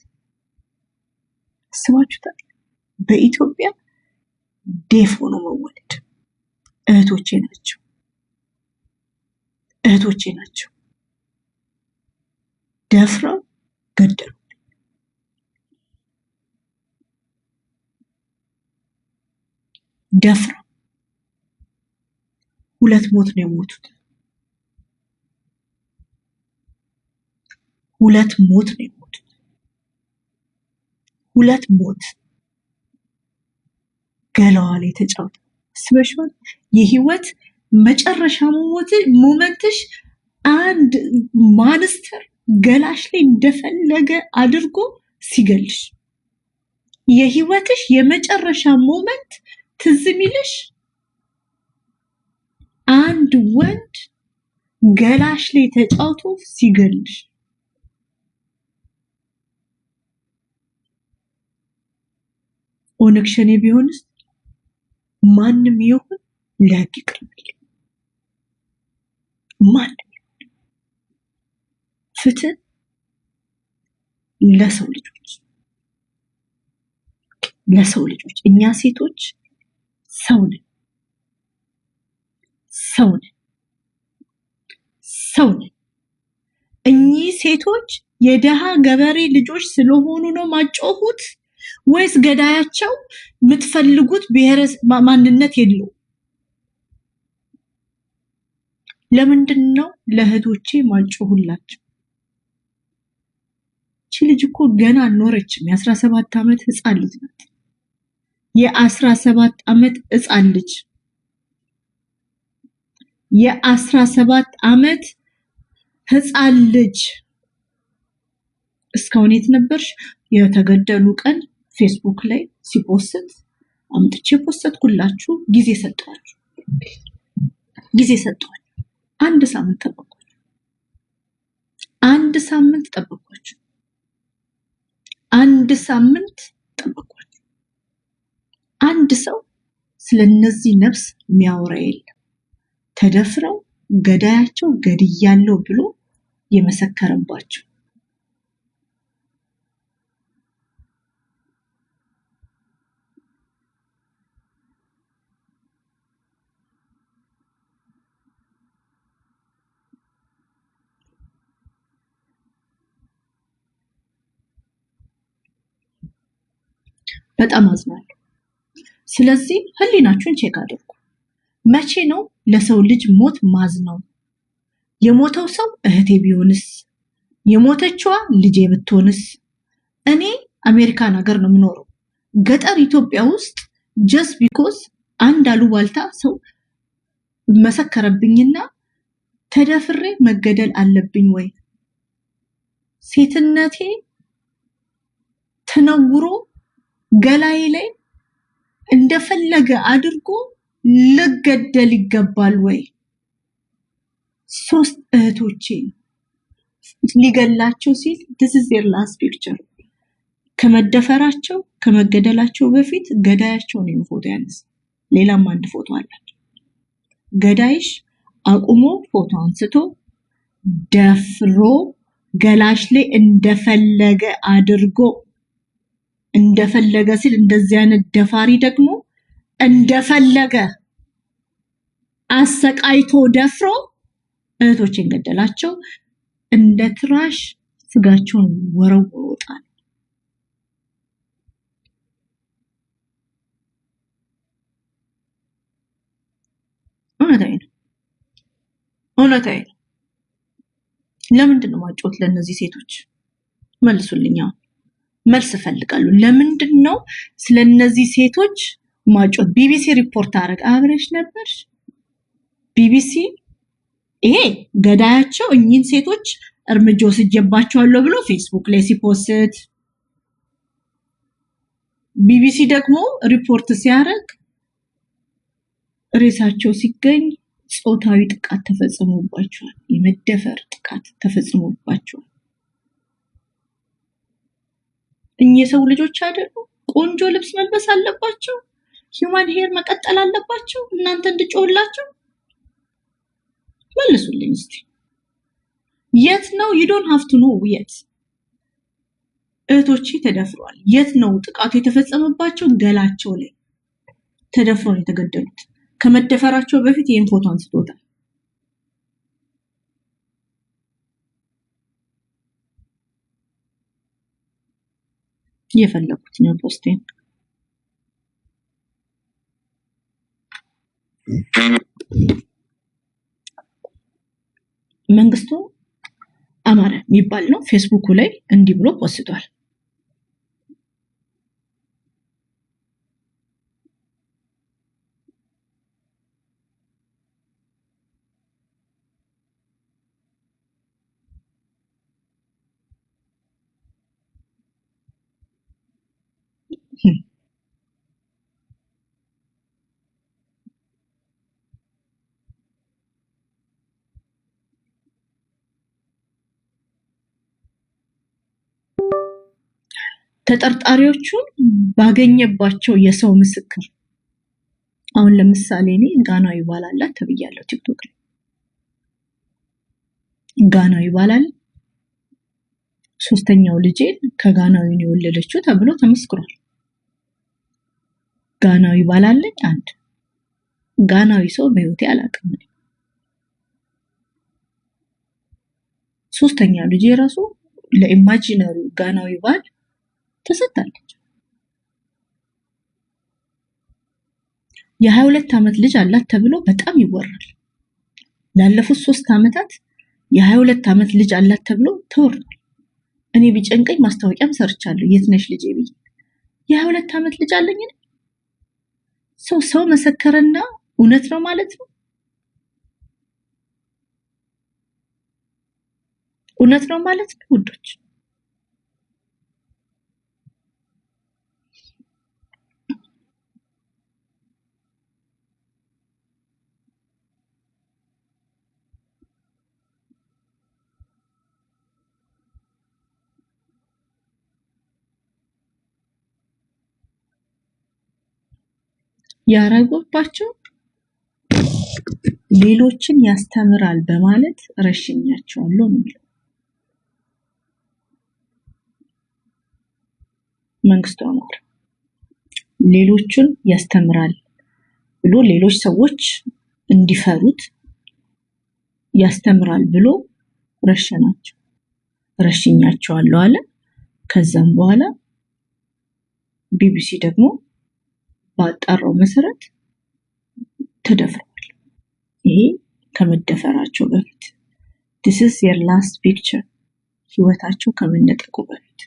አስባችሁታል? በኢትዮጵያ ዴፍ ሆኖ መወለድ እህቶቼ ናቸው፣ እህቶቼ ናቸው። ደፍረው ገደሉ። ደፍረው ሁለት ሞት ነው የሞቱት። ሁለት ሞት ነው የሞቱት። ሁለት ሞት ገላዋ ላይ ተጫውተው። አስበሽዋል? የህይወት መጨረሻ ሞመንትሽ አንድ ማንስተር ገላሽ ላይ እንደፈለገ አድርጎ ሲገልሽ፣ የህይወትሽ የመጨረሻ ሞመንት ትዝ የሚልሽ አንድ ወንድ ገላሽ ላይ ተጫውቶ ሲገልሽ። ኦነግ ሸኔ ቢሆንስ ማንም ይሁን ለህግ ይቅረብልኝ። ማንም ይሁን ፍትህ ለሰው ልጆች፣ ለሰው ልጆች። እኛ ሴቶች ሰው ነን፣ ሰው ነን፣ ሰው ነን። እኚህ ሴቶች የደሃ ገበሬ ልጆች ስለሆኑ ነው ማጮሁት ወይስ ገዳያቸው የምትፈልጉት ብሔረሰብ ማንነት የለው? ለምንድን ነው ለእህቶቼ ማጮሁላቸው? እቺ ልጅ እኮ ገና አልኖረችም። የ17 ዓመት ህፃን ልጅ ናት። የ17 ዓመት ህፃን ልጅ፣ የ17 ዓመት ህፃን ልጅ። እስካሁን የት ነበርሽ? የተገደሉ ቀን ፌስቡክ ላይ ሲፖስት አምጥቼ ፖስትኩላችሁ። ጊዜ ሰጣችሁ፣ ጊዜ ሰጣችሁ። አንድ ሳምንት ጠበቋችሁ፣ አንድ ሳምንት ጠበቋችሁ፣ አንድ ሳምንት ጠበቋችሁ። አንድ ሰው ስለነዚህ ነፍስ የሚያወራ የለም። ተደፍረው ገዳያቸው ገድያለው ብሎ የመሰከረባቸው። በጣም አዝናለሁ። ስለዚህ ህሊናችሁን ቼክ አድርጉ። መቼ ነው ለሰው ልጅ ሞት ማዝነው? የሞተው ሰው እህቴ ቢሆንስ? የሞተችዋ ልጄ ብትሆንስ? እኔ አሜሪካን ሀገር ነው የምኖረው። ገጠር ኢትዮጵያ ውስጥ ጀስት ቢኮዝ አንድ አሉባልታ ሰው መሰከረብኝና ተደፍሬ መገደል አለብኝ ወይ? ሴትነቴ ተነውሮ ገላዬ ላይ እንደፈለገ አድርጎ ልገደል ይገባል ወይ? 3 እህቶቼ ሊገላቸው ሲል this is their last picture ከመደፈራቸው ከመገደላቸው በፊት ገዳያቸው ነው ፎቶ ያነሳ። ሌላም አንድ ፎቶ አላቸው። ገዳይሽ አቁሞ ፎቶ አንስቶ ደፍሮ ገላሽ ላይ እንደፈለገ አድርጎ እንደፈለገ ሲል እንደዚህ አይነት ደፋሪ ደግሞ እንደፈለገ አሰቃይቶ ደፍሮ እህቶችን ገደላቸው። እንደ ትራሽ ስጋቸውን ወረወሩታል። እውነታዬ ነው። ለምንድን ነው ማጮት ለእነዚህ ሴቶች? መልሱልኛ። መልስ እፈልጋለሁ። ለምንድን ነው ስለነዚህ ሴቶች ማጮት? ቢቢሲ ሪፖርት አረግ አብረሽ ነበርሽ። ቢቢሲ ይሄ ገዳያቸው እኚህን ሴቶች እርምጃ ወስጄባቸዋለሁ ብሎ ፌስቡክ ላይ ሲፖስት፣ ቢቢሲ ደግሞ ሪፖርት ሲያደርግ ሬሳቸው ሲገኝ ጾታዊ ጥቃት ተፈጽሞባቸዋል፣ የመደፈር ጥቃት ተፈጽሞባቸዋል። እኚህ የሰው ልጆች አይደሉ? ቆንጆ ልብስ መልበስ አለባቸው፣ ሂውማን ሄር መቀጠል አለባቸው። እናንተ እንድጮህላቸው መልሱልኝ እስቲ። የት ነው? you don't have to know የት እህቶቼ ተደፍረዋል። የት ነው ጥቃቱ የተፈጸመባቸው? ገላቸው ላይ ተደፍረው የተገደሉት። ከመደፈራቸው በፊት ይሄን ፎቶ አንስቶታል። የፈለኩት ነው ፖስቴን። መንግስቱ አማረ የሚባል ነው ፌስቡክ ላይ እንዲህ ብሎ ፖስቷል። ተጠርጣሪዎቹን ባገኘባቸው የሰው ምስክር አሁን ለምሳሌ እኔ ጋናዊ ባላላት ተብያለሁ ቲክቶክ ላይ። ጋናዊ ባላል ሶስተኛው ልጄን ከጋናዊ ነው የወለደችው ተብሎ ተመስክሯል። ጋናዊ ባላለኝ አንድ ጋናዊ ሰው በህይወቴ አላውቅም። ሶስተኛው ልጄ ራሱ ለኢማጂነሪ ጋናዊ ባል ተሰጣለች። የ22 ዓመት ልጅ አላት ተብሎ በጣም ይወራል። ላለፉት 3 ዓመታት የ22 ዓመት ልጅ አላት ተብሎ ተወርቷል። እኔ ቢጨንቀኝ ማስታወቂያም ሰርቻለሁ። የት ነሽ ልጄ ብዬ። የ22 ዓመት ልጅ አለኝ እኔ። ሰው መሰከረና እውነት ነው ማለት ነው? እውነት ነው ማለት ነው ውዶች? ያረጉባቸው ሌሎችን ያስተምራል በማለት ረሽኛቸዋለሁ ነው የሚለው መንግስቱ አማረ። ሌሎችን ያስተምራል ብሎ ሌሎች ሰዎች እንዲፈሩት ያስተምራል ብሎ ረሽኛቸዋለሁ አለ። ከዛም በኋላ ቢቢሲ ደግሞ ባጣራው መሰረት ተደፍረዋል። ይሄ ከመደፈራቸው በፊት this is your last picture ህይወታቸው ከመነጠቁ በፊት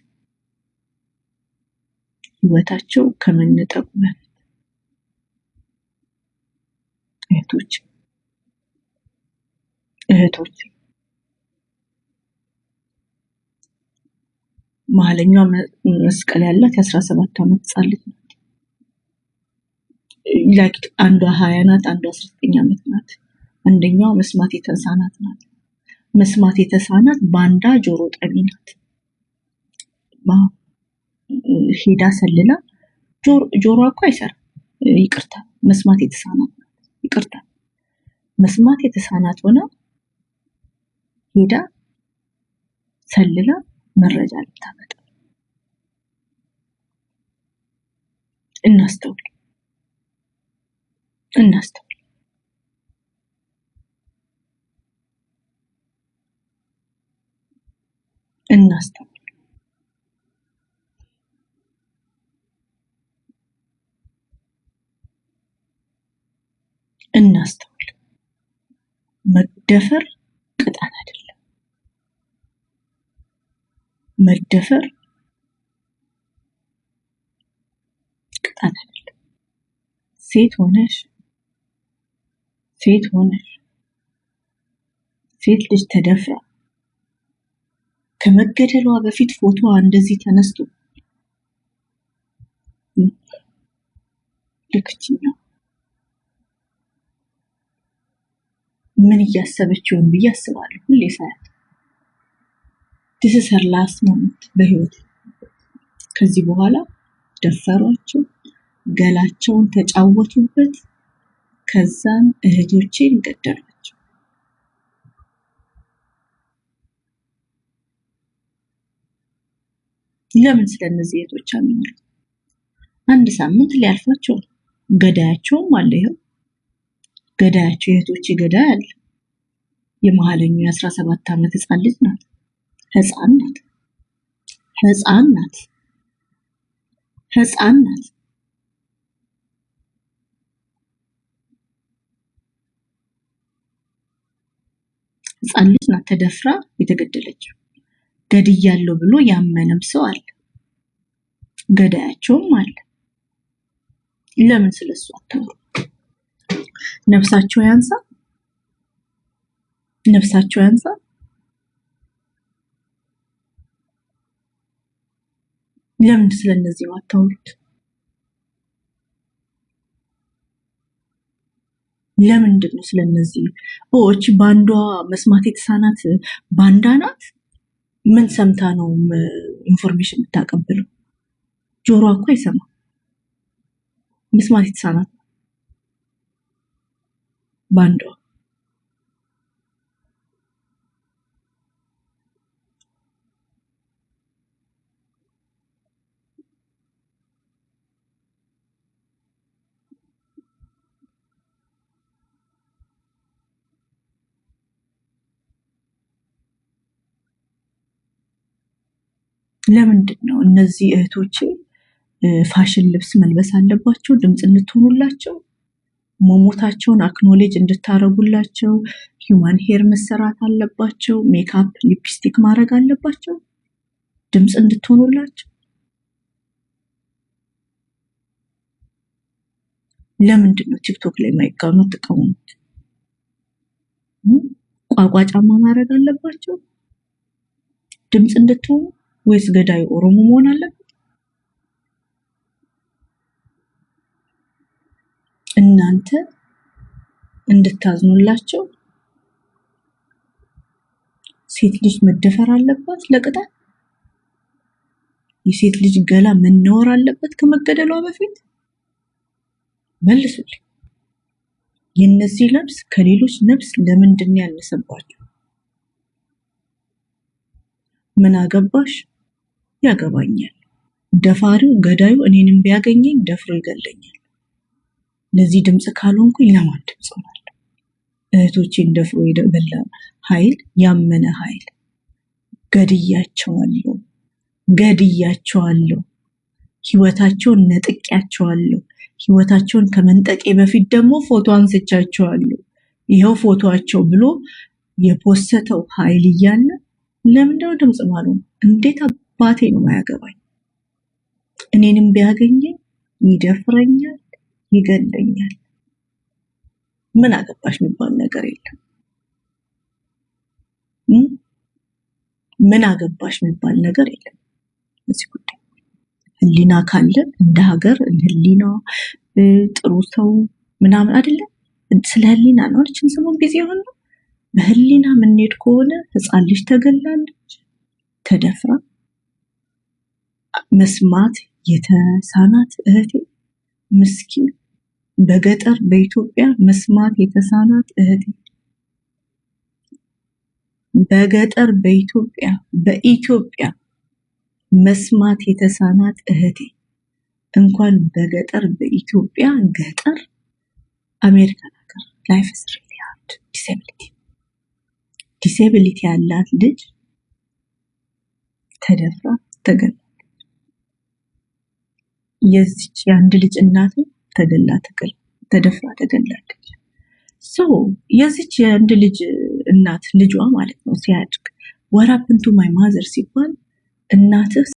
እህቶች መሀለኛው መስቀል ያላት የ17 ዓመት ህጻን ልጅ ናት። ላይክ አንዷ 20 ናት፣ አንዷ 19 ዓመት ናት። አንደኛው መስማት የተሳናት ናት። መስማት የተሳናት ባንዳ ጆሮ ጠቢ ናት። ሄዳ ሰልላ ጆሮ እኮ አይሰራም። ይቅርታ መስማት የተሳናት ናት። ይቅርታ መስማት የተሳናት ሆነ ሄዳ ሰልላ መረጃ ልታመጣ። እናስተውል። መደፈር ቅጣት አይደለም። መደፈር ቅጣት አይደለም። ሴት ሆነሽ ሴት ልጅ ተደፍራ ከመገደሏ በፊት ፎቶዋ እንደዚህ ተነስቶ ልክችኛ ምን እያሰበች ይሆን ብዬ አስባለሁ ሁሌ ሳያት። this is her last moment በህይወት። ከዚህ በኋላ ደፈሯቸው፣ ገላቸውን ተጫወቱበት፣ ከዛም እህቶቼን ገደሏቸው። ለምን ስለነዚህ እህቶች አምኛለሁ? አንድ ሳምንት ሊያልፋቸው ገዳያቸውም አለ። ይሄው ገዳያቸው የእህቶቼ ገዳይ አለ። የመሀለኛው የ17 ዓመት ህፃን ልጅ ናት። ህፃን ናት። ህፃን ልጅ ናት ተደፍራ የተገደለችው። ገድያለሁ ብሎ ያመነም ሰው አለ። ገዳያቸውም አለ። ለምን ስለሱ አታወሩ? ነፍሳቸው ያንሳ። ለምን ስለነዚህ አታወሩት? ለምንድን ነው ስለነዚህ? እቺ ባንዷ መስማት የተሳናት ባንዳ ናት። ምን ሰምታ ነው ኢንፎርሜሽን የምታቀብለው? ጆሮ እኮ አይሰማም። መስማት የተሳናት ባንዷ ለምንድን ነው እነዚህ እህቶቼ ፋሽን ልብስ መልበስ አለባቸው? ድምጽ እንድትሆኑላቸው፣ መሞታቸውን አክኖሌጅ እንድታረጉላቸው፣ ሂውማን ሄር መሰራት አለባቸው፣ ሜካፕ ሊፕስቲክ ማድረግ አለባቸው፣ ድምጽ እንድትሆኑላቸው። ለምንድን ነው ቲክቶክ ላይ ማይቃወሙት? ተቃውሙት። ቋቋጫማ ማድረግ አለባቸው ድምጽ እንድትሆኑ ወይስ ገዳይ ኦሮሞ መሆን አለበት? እናንተ እንድታዝኑላቸው ሴት ልጅ መደፈር አለባት ለቅጣት? የሴት ልጅ ገላ መነወር አለበት ከመገደሏ በፊት? መልሱልኝ። የነዚህ ነፍስ ከሌሎች ነፍስ ለምንድን ነው ያነሰባቸው? ምን አገባሽ? ያገባኛል። ደፋሪው ገዳዩ እኔንም ቢያገኘኝ ደፍሮ ይገለኛል። ለዚህ ድምጽ ካልሆንኩኝ ለማን ድምጽ ሆናለሁ? እህቶቼን ደፍሮ የገላ ኃይል ያመነ ኃይል ገድያቸዋለሁ። ህይወታቸውን ነጥቄያቸዋለሁ። ህይወታቸውን ከመንጠቄ በፊት ደግሞ ፎቶ አንስቻቸዋለሁ። ይኸው ፎቶአቸው ብሎ የፖስተው ኃይል እያለ ለምንድነው ድምጽ ማለት? እንዴት አባቴ ነው ማያገባኝ? እኔንም ቢያገኘኝ ይደፍረኛል፣ ይገለኛል። ምን አገባሽ የሚባል ነገር የለም። ምን አገባሽ የሚባል ነገር የለም እዚህ ጉዳይ። ህሊና ካለ እንደ ሀገር ህሊና ጥሩ ሰው ምናምን አይደለም። ስለ ህሊና ነው አለችን ሰሞን ጊዜ ሆነ። በህሊና ምንሄድ ከሆነ ህፃን ልጅ ተገላለች፣ ተደፍራ መስማት የተሳናት እህቴ ምስኪን፣ በገጠር በኢትዮጵያ መስማት የተሳናት እህቴ፣ በገጠር በኢትዮጵያ መስማት የተሳናት እህቴ፣ እንኳን በገጠር በኢትዮጵያ ገጠር አሜሪካን ሀገር ላይፍ ኢዝ ሪሊ ሃርድ። ዲሴቢሊቲ ያላት ልጅ ተደፍራ ተገላለች። የዚች የአንድ ልጅ እናት ተደፍራ ተገላለች። የዚች የአንድ ልጅ እናት ልጇ ማለት ነው ሲያድግ what happened to my mother ሲባል እናትህ